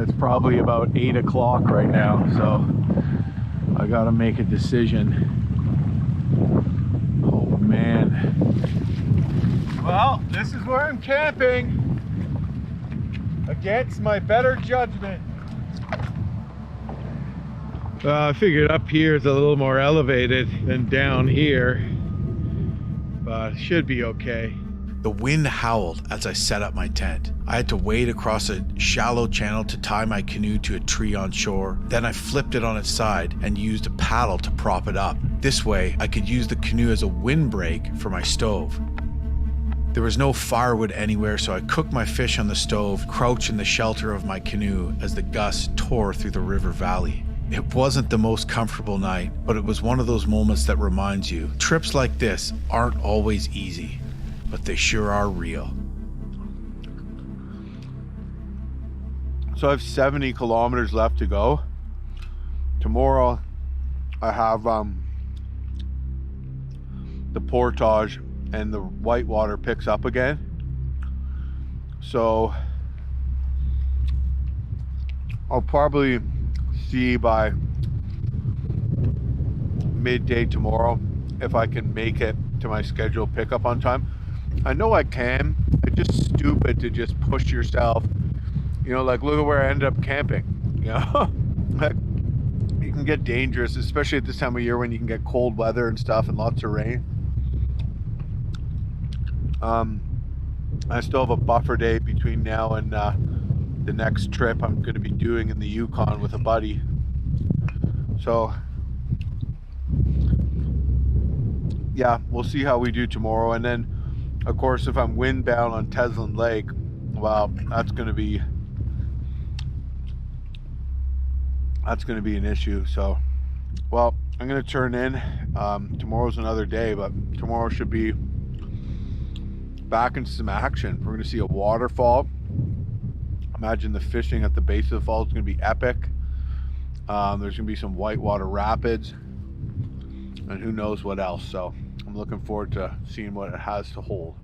It's probably about 8 o'clock right now, so I gotta make a decision. Oh man. Well, this is where I'm camping. Against my better judgment. I figured up here is a little more elevated than down here, but it should be okay. The wind howled as I set up my tent. I had to wade across a shallow channel to tie my canoe to a tree on shore. Then I flipped it on its side and used a paddle to prop it up. This way, I could use the canoe as a windbreak for my stove. There was no firewood anywhere, so I cooked my fish on the stove, crouched in the shelter of my canoe as the gusts tore through the river valley. It wasn't the most comfortable night, but it was one of those moments that reminds you, trips like this aren't always easy, but they sure are real. So I have 70 kilometers left to go. Tomorrow I have the portage and the Whitewater picks up again. So I'll probably see by midday tomorrow if I can make it to my scheduled pickup on time. I know I can. It's just stupid to just push yourself. You know, like look at where I ended up camping. You know, like it can get dangerous, especially at this time of year when you can get cold weather and stuff and lots of rain. I still have a buffer day between now and the next trip I'm going to be doing in the Yukon with a buddy. So yeah, we'll see how we do tomorrow. And then of course if I'm windbound on Teslin Lake, well, that's going to be an issue. So well, I'm going to turn in. Tomorrow's another day, but tomorrow should be back into some action. We're going to see a waterfall. Imagine the fishing at the base of the fall is going to be epic. There's going to be some whitewater rapids and who knows what else. So I'm looking forward to seeing what it has to hold.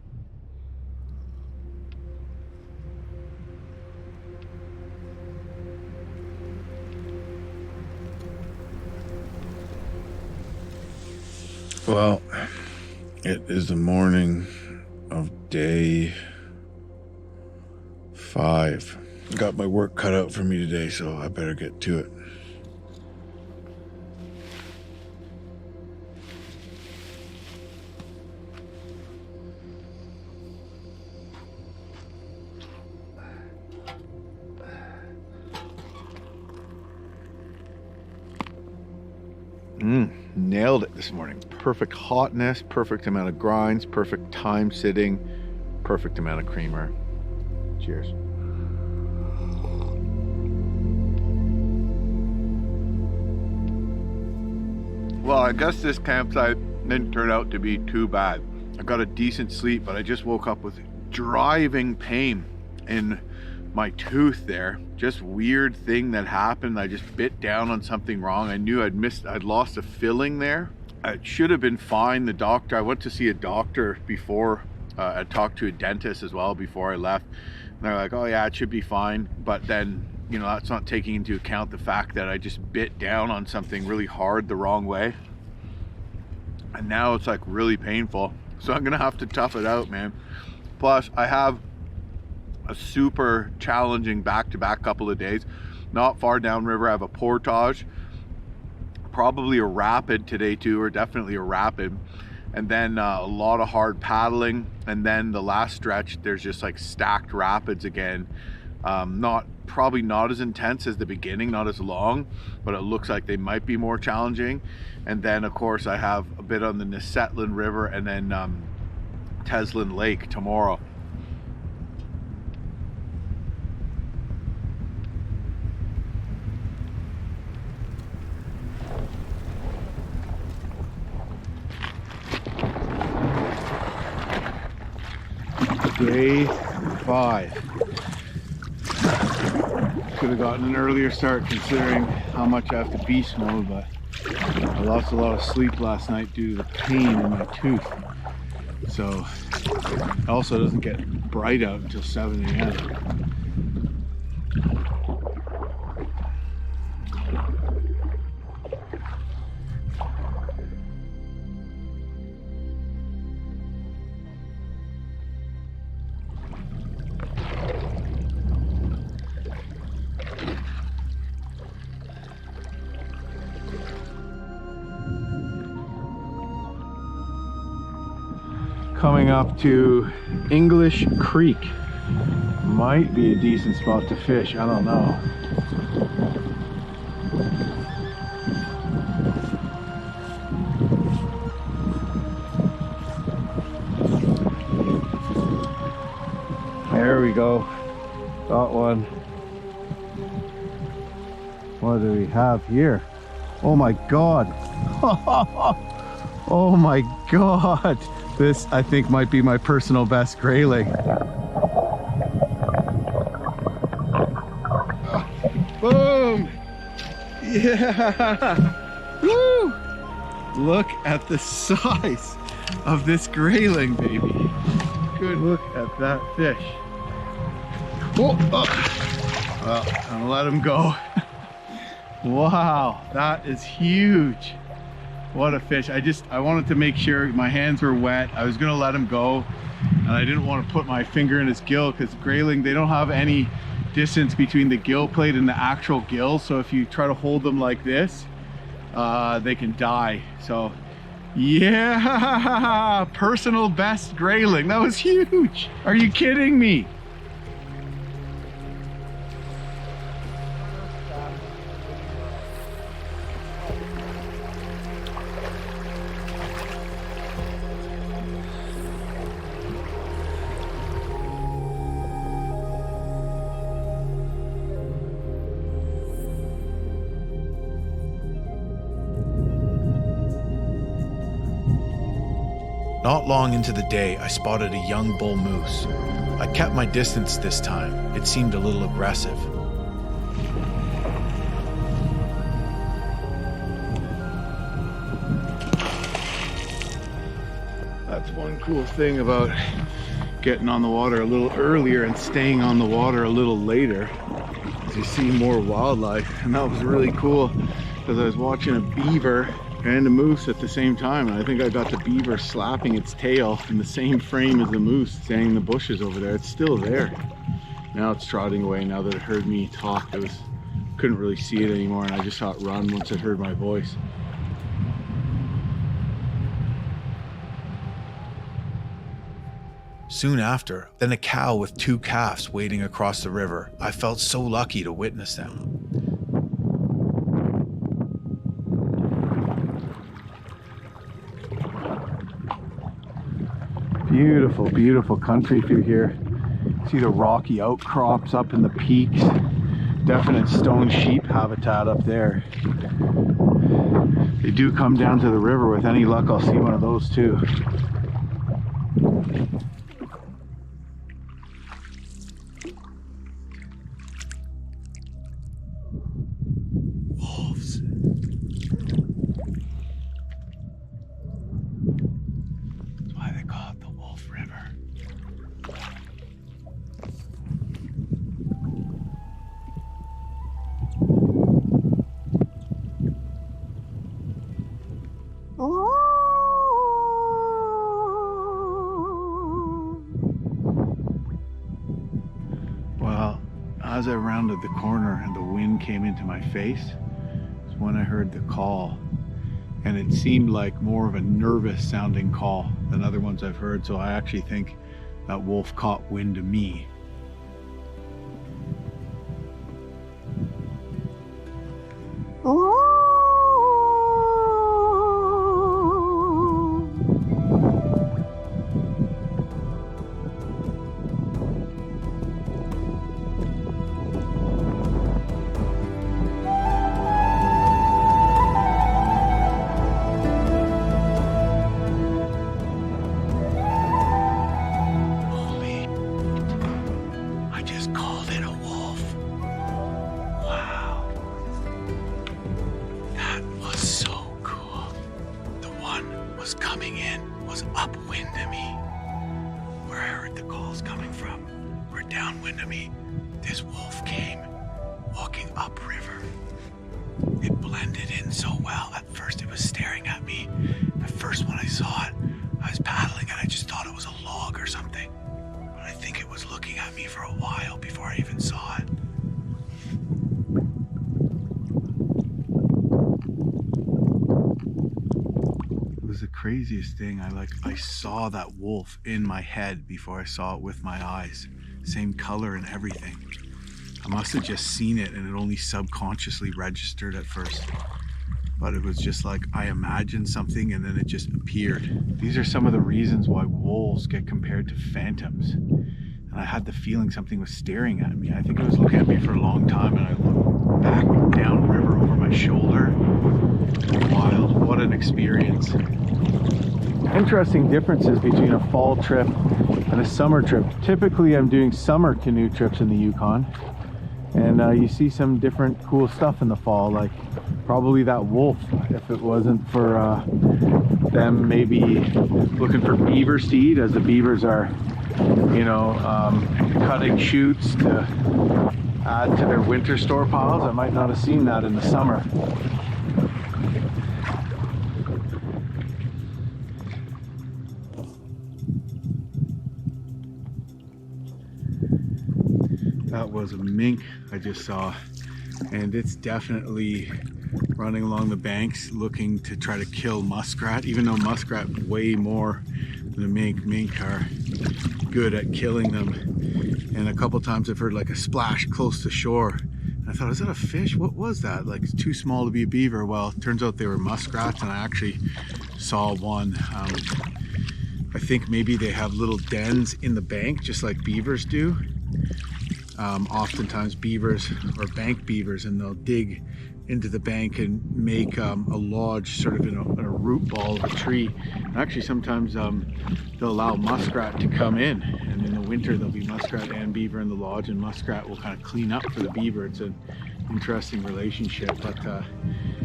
Well, it is the morning of day 5. Got my work cut out for me today, so I better get to it. Nailed it this morning. Perfect hotness, perfect amount of grinds, perfect time sitting, perfect amount of creamer. Cheers. Well, I guess this campsite didn't turn out to be too bad. I got a decent sleep, but I just woke up with driving pain in my tooth there. Just weird thing that happened. I just bit down on something wrong. I knew I'd lost a filling there. It should have been fine. The doctor, I went to see a doctor before. I talked to a dentist as well before I left. And they're like, oh yeah, it should be fine. But then, you know, that's not taking into account the fact that I just bit down on something really hard the wrong way. And now it's like really painful. So I'm gonna have to tough it out, man. Plus I have a super challenging back-to-back couple of days. Not far downriver I have a portage, probably a rapid today too, or definitely a rapid, and then a lot of hard paddling, and then the last stretch there's just like stacked rapids again. Probably not as intense as the beginning, not as long, but it looks like they might be more challenging. And then of course I have a bit on the Nesetlin River and then Teslin Lake tomorrow. Day 5. Could have gotten an earlier start considering how much I have to beast mode, but I lost a lot of sleep last night due to the pain in my tooth. So it also doesn't get bright out until 7 a.m. Coming up to English Creek. Might be a decent spot to fish, I don't know. There we go. Got one. What do we have here? Oh my God. Oh my God. This, I think, might be my personal best grayling. Boom! Yeah! Woo! Look at the size of this grayling, baby. Good look at that fish. Oh, oh. Well, I'm gonna let him go. Wow, that is huge. What a fish. I wanted to make sure my hands were wet. I was gonna let him go, and I didn't want to put my finger in his gill, because grayling, they don't have any distance between the gill plate and the actual gill. So if you try to hold them like this, they can die. So yeah, personal best grayling. That was huge. Are you kidding me? Not long into the day, I spotted a young bull moose. I kept my distance this time. It seemed a little aggressive. That's one cool thing about getting on the water a little earlier and staying on the water a little later, is you see more wildlife. And that was really cool, because I was watching a beaver and a moose at the same time, and I think I got the beaver slapping its tail in the same frame as the moose standing in the bushes over there. It's still there. Now it's trotting away. Now that it heard me talk, couldn't really see it anymore, and I just saw it run once it heard my voice. Soon after, then a cow with 2 calves wading across the river. I felt so lucky to witness them. Beautiful, beautiful country through here. See the rocky outcrops up in the peaks. Definite stone sheep habitat up there. They do come down to the river. With any luck, I'll see one of those too. Wolves. That's why they call it the Wolf River. Well, as I rounded the corner and the wind came into my face, is when I heard the call. And it seemed like more of a nervous sounding call than other ones I've heard. So I actually think that wolf caught wind of me. Coming in was upwind of me. Where I heard the calls coming from were downwind of me. This wolf came walking upriver. It blended in so well. At first it was staring at me. At first when I saw it, I was paddling and I just thought it was a log or something. But I think it was looking at me for a while before I even saw it. was the craziest thing. I saw that wolf in my head before I saw it with my eyes. Same color and everything. I must have just seen it and it only subconsciously registered at first. But it was just like I imagined something and then it just appeared. These are some of the reasons why wolves get compared to phantoms. And I had the feeling something was staring at me. I think it was looking at me for a long time, and I looked back downriver over my shoulder. Wild. What an experience. Interesting differences between a fall trip and a summer trip. Typically I'm doing summer canoe trips in the Yukon, and you see some different cool stuff in the fall, like probably that wolf. If it wasn't for them maybe looking for beaver seed, as the beavers are, you know, cutting shoots to add to their winter storepiles, I might not have seen that in the summer. That was a mink I just saw, and it's definitely running along the banks looking to try to kill muskrat, even though muskrat way more than a mink. Mink are good at killing them. And a couple times I've heard like a splash close to shore. And I thought, is that a fish? What was that? Like, it's too small to be a beaver. Well, it turns out they were muskrats, and I actually saw one. I think maybe they have little dens in the bank, just like beavers do. Oftentimes beavers or bank beavers, and they'll dig into the bank and make a lodge sort of in a root ball of a tree. And actually sometimes they'll allow muskrat to come in, and in the winter there'll be muskrat and beaver in the lodge, and muskrat will kind of clean up for the beaver. It's an interesting relationship. But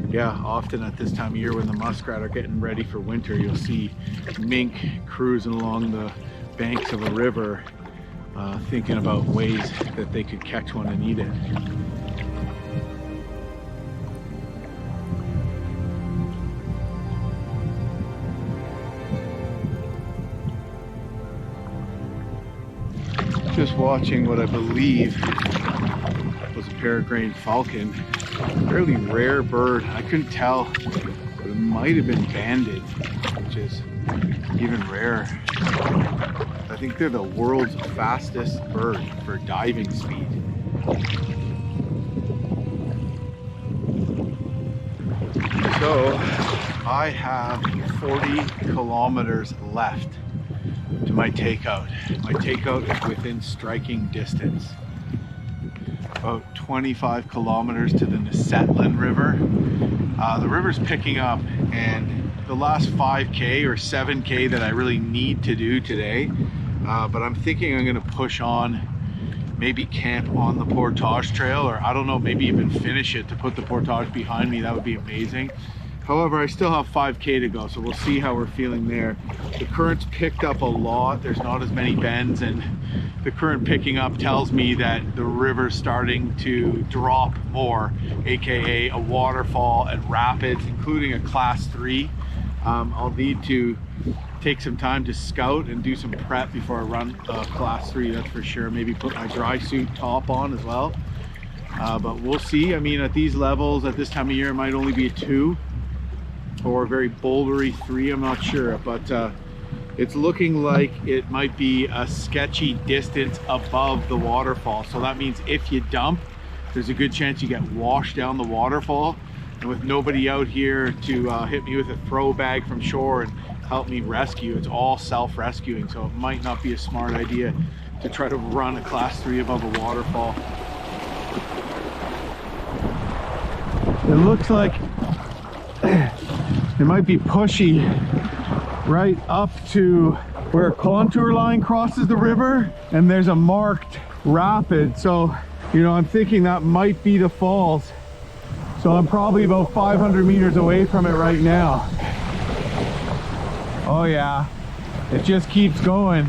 yeah, often at this time of year when the muskrat are getting ready for winter, you'll see mink cruising along the banks of a river, thinking about ways that they could catch one and eat it. Just watching what I believe was a peregrine falcon. Fairly rare bird. I couldn't tell, but it might have been banded, which is even rarer. I think they're the world's fastest bird for diving speed. So I have 40 kilometers left to my takeout. My takeout is within striking distance. About 25 kilometers to the Nesetlin River. The river's picking up, and the last 5K or 7K that I really need to do today, but I'm thinking I'm gonna push on, maybe camp on the Portage Trail, or I don't know, maybe even finish it to put the Portage behind me. That would be amazing. However, I still have 5K to go, so we'll see how we're feeling there. The current's picked up a lot. There's not as many bends, and the current picking up tells me that the river's starting to drop more, aka a waterfall and rapids, including a class 3. I'll need to take some time to scout and do some prep before I run class 3, that's for sure. Maybe put my dry suit top on as well. But we'll see. I mean, at these levels, at this time of year, it might only be a 2 or a very bouldery 3, I'm not sure. But it's looking like it might be a sketchy distance above the waterfall. So that means if you dump, there's a good chance you get washed down the waterfall. And with nobody out here to hit me with a throw bag from shore and help me rescue, it's all self-rescuing. So it might not be a smart idea to try to run a class 3 above a waterfall. It looks like it might be pushy right up to where a contour line crosses the river, and there's a marked rapid. So, you know, I'm thinking that might be the falls. So I'm probably about 500 meters away from it right now. Oh yeah, it just keeps going.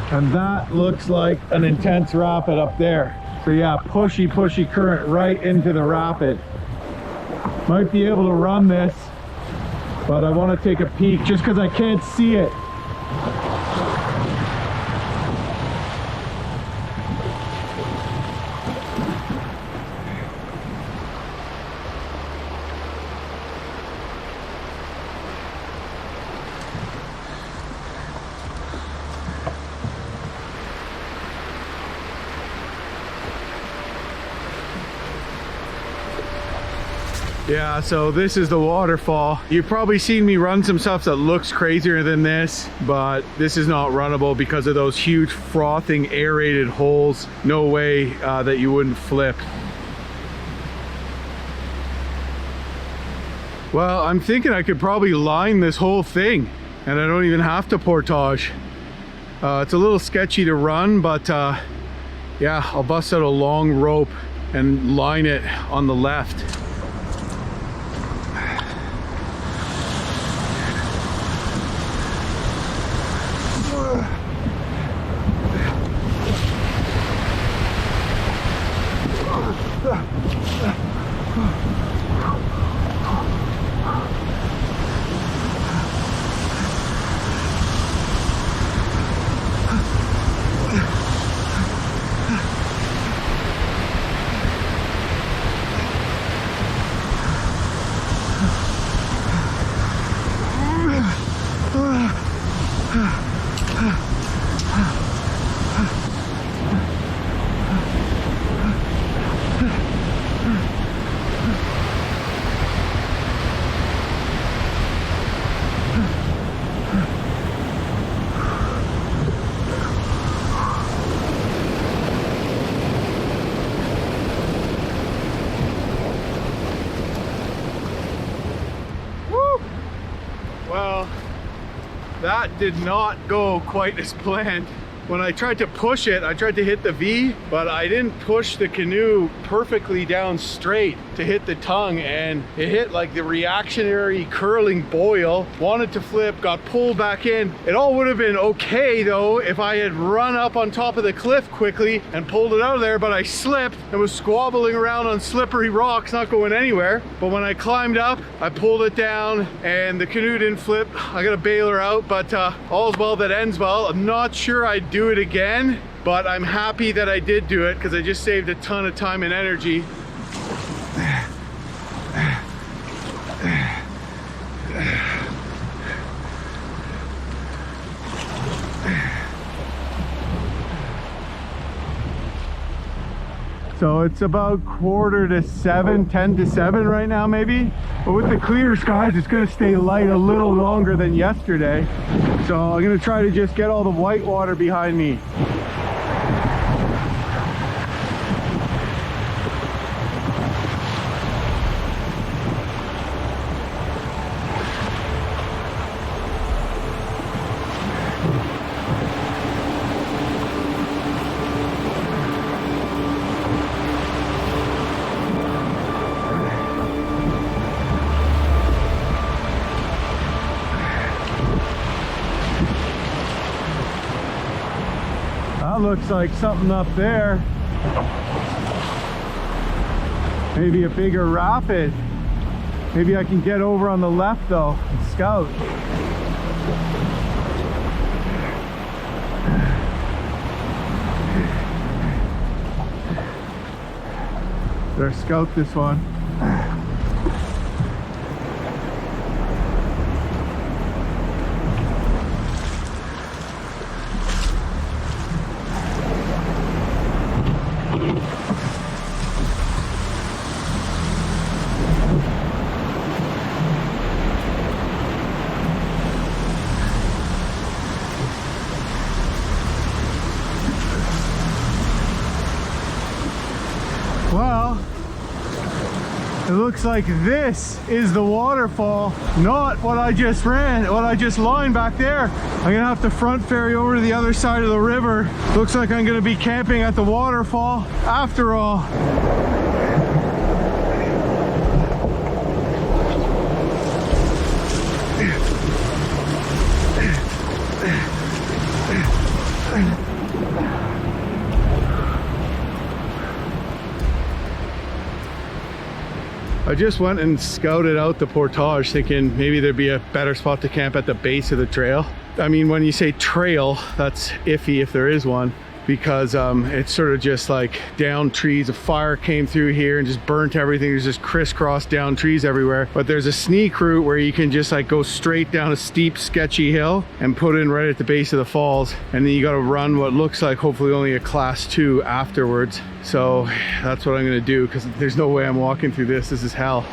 And that looks like an intense rapid up there. So yeah, pushy current right into the rapid. Might be able to run this, but I want to take a peek just because I can't see it. Yeah, so this is the waterfall. You've probably seen me run some stuff that looks crazier than this, but this is not runnable because of those huge frothing aerated holes. No way that you wouldn't flip. Well, I'm thinking I could probably line this whole thing and I don't even have to portage. It's a little sketchy to run, but yeah, I'll bust out a long rope and line it on the left. Well, that did not go quite as planned. When I tried to push it, I tried to hit the V, but I didn't push the canoe perfectly down straight to hit the tongue, and it hit like the reactionary curling boil, wanted to flip, got pulled back in. It all would have been okay though if I had run up on top of the cliff quickly and pulled it out of there, but I slipped and was squabbling around on slippery rocks, not going anywhere. But when I climbed up, I pulled it down and the canoe didn't flip. I got to bail her out, but all's well that ends well. I'm not sure I'd do it again, but I'm happy that I did do it because I just saved a ton of time and energy. So it's about 6:45, 10 to 7 right now maybe. But with the clear skies, it's gonna stay light a little longer than yesterday. So I'm gonna try to just get all the whitewater behind me. That looks like something up there. Maybe a bigger rapid. Maybe I can get over on the left though and scout. Better scout this one. Well, it looks like this is the waterfall, not what I just lined back there. I'm gonna have to front ferry over to the other side of the river. Looks like I'm gonna be camping at the waterfall after all. I just went and scouted out the portage thinking maybe there'd be a better spot to camp at the base of the trail. I mean, when you say trail, that's iffy if there is one, because it's sort of just like down trees. A fire came through here and just burnt everything. There's just crisscross down trees everywhere. But there's a sneak route where you can just like go straight down a steep, sketchy hill and put in right at the base of the falls. And then you got to run what looks like hopefully only a class 2 afterwards. So that's what I'm gonna do, because there's no way I'm walking through this. This is hell.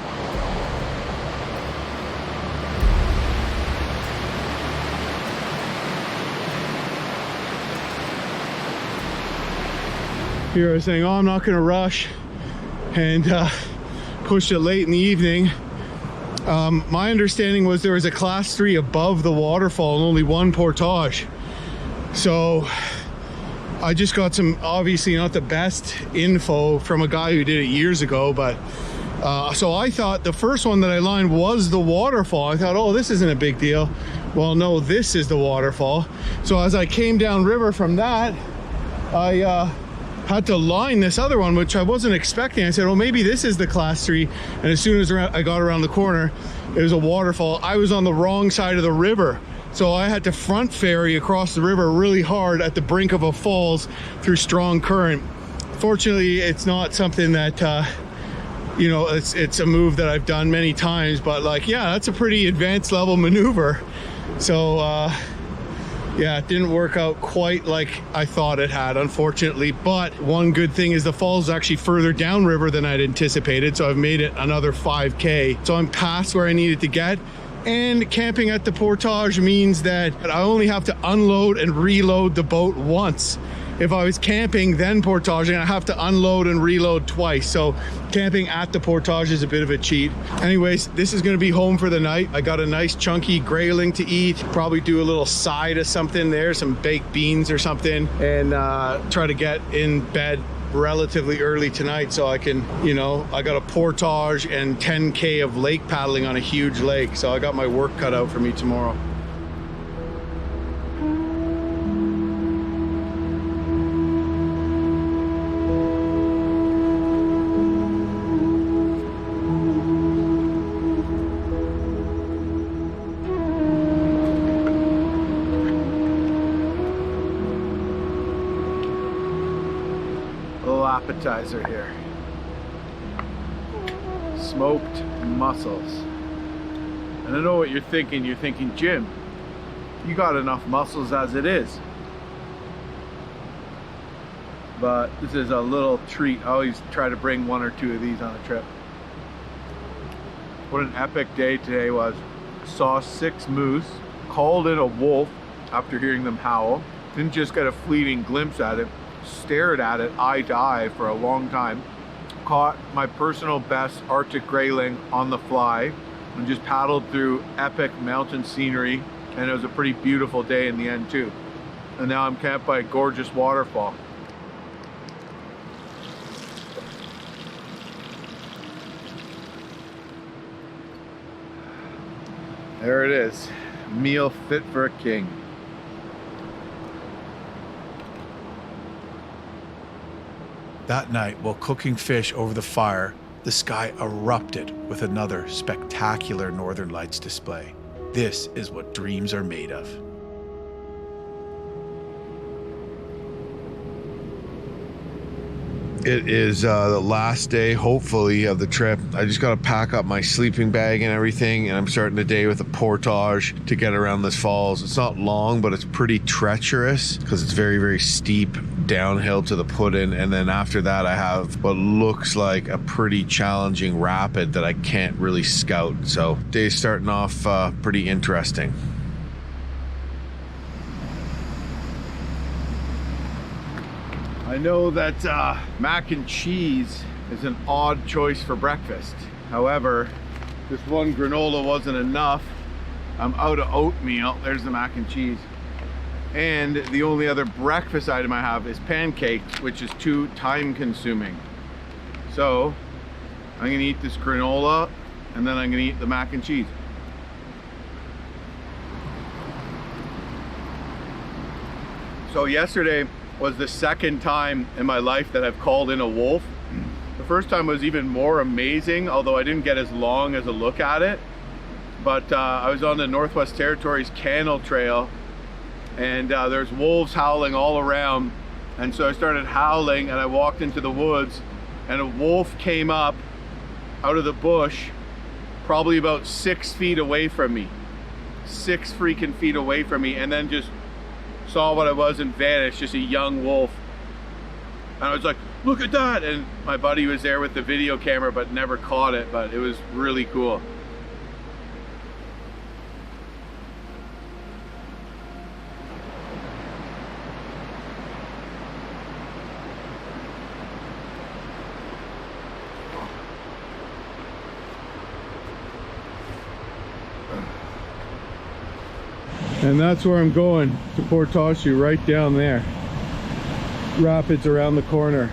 Here I was saying, oh, I'm not gonna rush, and pushed it late in the evening. My understanding was there was a class 3 above the waterfall and only one portage. So I just got some, obviously not the best info from a guy who did it years ago, but so I thought the first one that I lined was the waterfall. I thought, oh, this isn't a big deal. Well, no, this is the waterfall. So as I came down river from that, I had to line this other one, which I wasn't expecting. I said, well, maybe this is the class 3. And as soon as I got around the corner, it was a waterfall. I was on the wrong side of the river. So I had to front ferry across the river really hard at the brink of a falls through strong current. Fortunately, it's not something that, you know, it's a move that I've done many times, but like, yeah, that's a pretty advanced level maneuver. So, yeah, it didn't work out quite like I thought it had, unfortunately. But one good thing is the falls is actually further downriver than I'd anticipated. So I've made it another 5K. So I'm past where I needed to get. And camping at the portage means that I only have to unload and reload the boat once. If I was camping then portaging, I have to unload and reload twice. So camping at the portage is a bit of a cheat. Anyways, this is gonna be home for the night. I got a nice chunky grayling to eat. Probably do a little side of something there, some baked beans or something, and try to get in bed relatively early tonight so I can, you know, I got a portage and 10K of lake paddling on a huge lake. So I got my work cut out for me tomorrow. Appetizer here. Smoked mussels. And I know what you're thinking. You're thinking, Jim, you got enough mussels as it is. But this is a little treat. I always try to bring 1 or 2 of these on a trip. What an epic day today was. Saw 6 moose, called in a wolf after hearing them howl. Didn't just get a fleeting glimpse at it, stared at it eye to eye for a long time. Caught my personal best Arctic grayling on the fly and just paddled through epic mountain scenery, and it was a pretty beautiful day in the end too. And now I'm camped by a gorgeous waterfall. There it is, meal fit for a king. That night, while cooking fish over the fire, the sky erupted with another spectacular Northern Lights display. This is what dreams are made of. It is the last day, hopefully, of the trip. I just got to pack up my sleeping bag and everything, and I'm starting the day with a portage to get around this falls. It's not long, but it's pretty treacherous because it's very, very steep downhill to the put-in, and then after that I have what looks like a pretty challenging rapid that I can't really scout. So day's starting off pretty interesting. I know that mac and cheese is an odd choice for breakfast. However, this one granola wasn't enough. I'm out of oatmeal. There's the mac and cheese. And the only other breakfast item I have is pancakes, which is too time consuming. So I'm gonna eat this granola and then I'm gonna eat the mac and cheese. So yesterday was the second time in my life that I've called in a wolf. The first time was even more amazing, although I didn't get as long as a look at it. But I was on the Northwest Territories Cannel Trail, and there's wolves howling all around. And so I started howling and I walked into the woods, and a wolf came up out of the bush probably about 6 feet away from me. 6 freaking feet away from me, and then just saw what I was and vanished, just a young wolf. And I was like, look at that! And my buddy was there with the video camera but never caught it, but it was really cool. And that's where I'm going, to Portage, right down there. Rapids around the corner.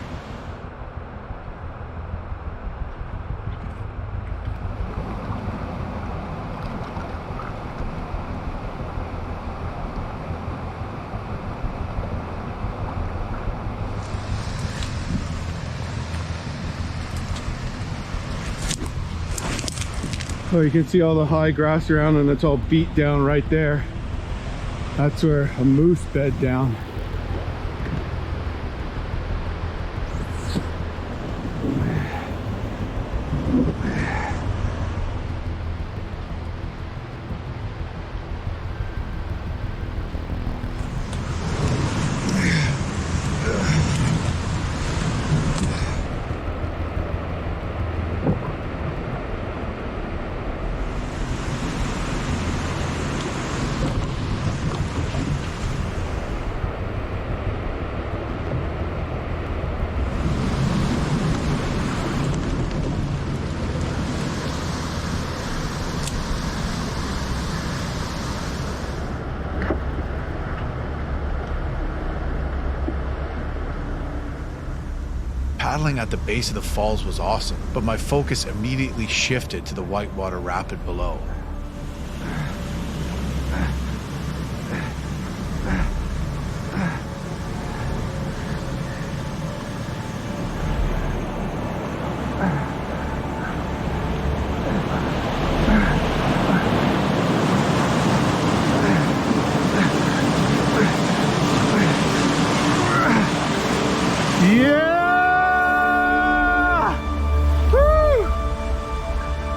So you can see all the high grass around, and it's all beat down right there. That's where a moose bed down. Paddling at the base of the falls was awesome, but my focus immediately shifted to the Whitewater rapid below.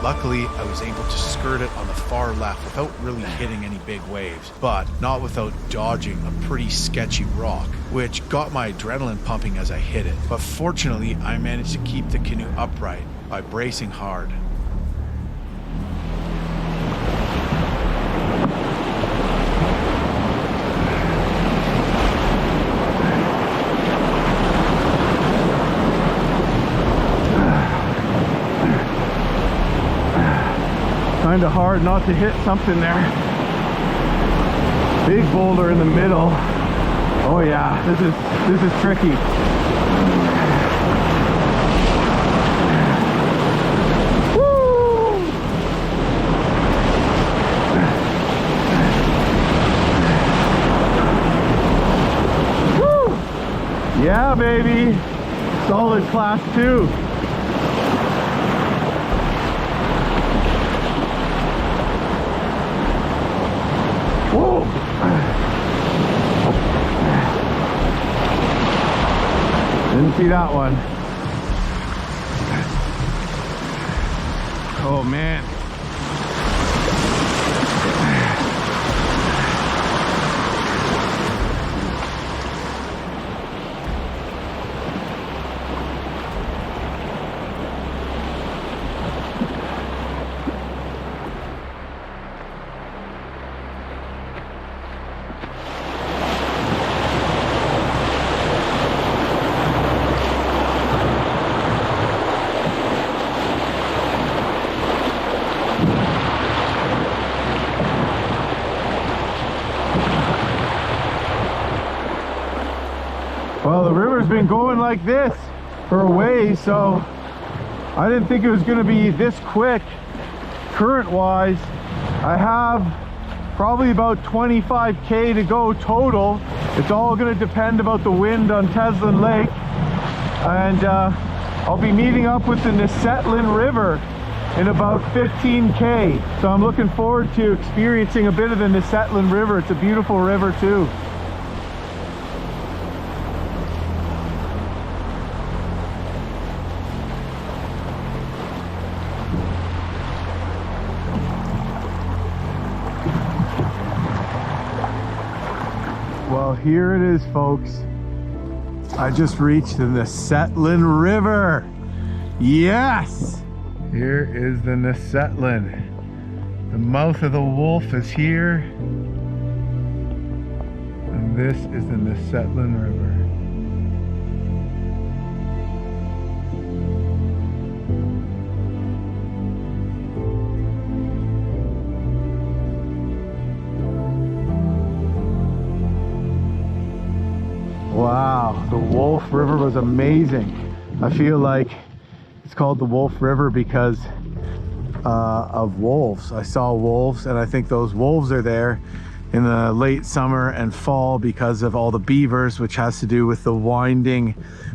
Luckily, I was able to skirt it on the far left without really hitting any big waves, but not without dodging a pretty sketchy rock, which got my adrenaline pumping as I hit it. But fortunately, I managed to keep the canoe upright by bracing hard. Kind of hard not to hit something there. Big boulder in the middle. Oh yeah, this is tricky. Woo! Woo! Yeah, baby. Solid class 2. Whoa! Didn't see that one. Oh man. Well, the river's been going like this for a ways, so I didn't think it was going to be this quick current-wise. I have probably about 25K to go total. It's all going to depend about the wind on Teslin Lake. And I'll be meeting up with the Nesetlin River in about 15K. So I'm looking forward to experiencing a bit of the Nesetlin River. It's a beautiful river too. Well, here it is, folks. I just reached the Nesetlin River. Yes! Here is the Nesetlin. The mouth of the Wolf is here. And this is the Nesetlin River. The Wolf River was amazing. I feel like it's called the Wolf River because of wolves. I saw wolves, and I think those wolves are there in the late summer and fall because of all the beavers, which has to do with the winding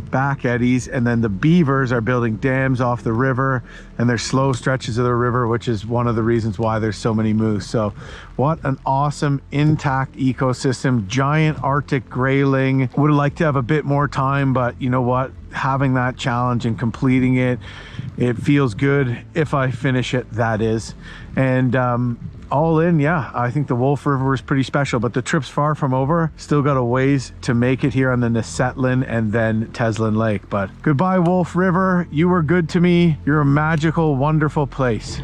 back eddies. And then the beavers are building dams off the river, and there's slow stretches of the river, which is one of the reasons why there's so many moose. So what an awesome intact ecosystem. Giant Arctic grayling. Would have liked to have a bit more time, but you know what, having that challenge and completing it, it feels good if I finish it, that is. And all in, yeah, I think the Wolf River was pretty special, but the trip's far from over. Still got a ways to make it here on the Nesetlin and then Teslin Lake. But goodbye, Wolf River. You were good to me. You're a magical, wonderful place.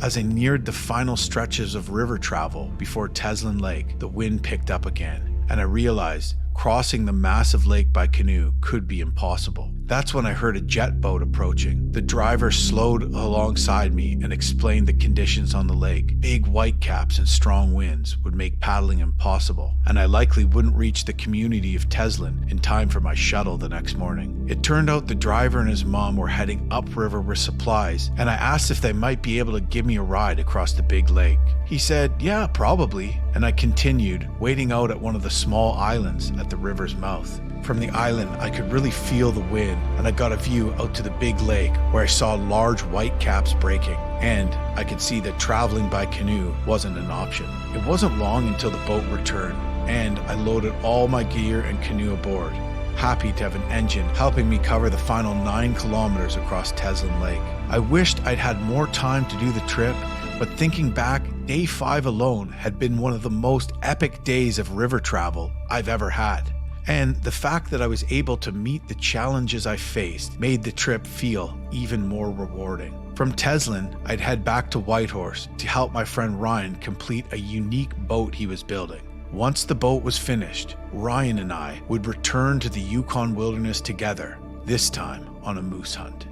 As I neared the final stretches of river travel before Teslin Lake, the wind picked up again, and I realized crossing the massive lake by canoe could be impossible. That's when I heard a jet boat approaching. The driver slowed alongside me and explained the conditions on the lake. Big whitecaps and strong winds would make paddling impossible, and I likely wouldn't reach the community of Teslin in time for my shuttle the next morning. It turned out the driver and his mom were heading upriver with supplies, and I asked if they might be able to give me a ride across the big lake. He said, yeah, probably, and I continued, waiting out at one of the small islands at the river's mouth. From the island, I could really feel the wind, and I got a view out to the big lake where I saw large white caps breaking, and I could see that traveling by canoe wasn't an option. It wasn't long until the boat returned, and I loaded all my gear and canoe aboard, happy to have an engine helping me cover the final 9 kilometers across Teslin Lake. I wished I'd had more time to do the trip, but thinking back, day 5 alone had been one of the most epic days of river travel I've ever had. And the fact that I was able to meet the challenges I faced made the trip feel even more rewarding. From Teslin, I'd head back to Whitehorse to help my friend Ryan complete a unique boat he was building. Once the boat was finished, Ryan and I would return to the Yukon wilderness together, this time on a moose hunt.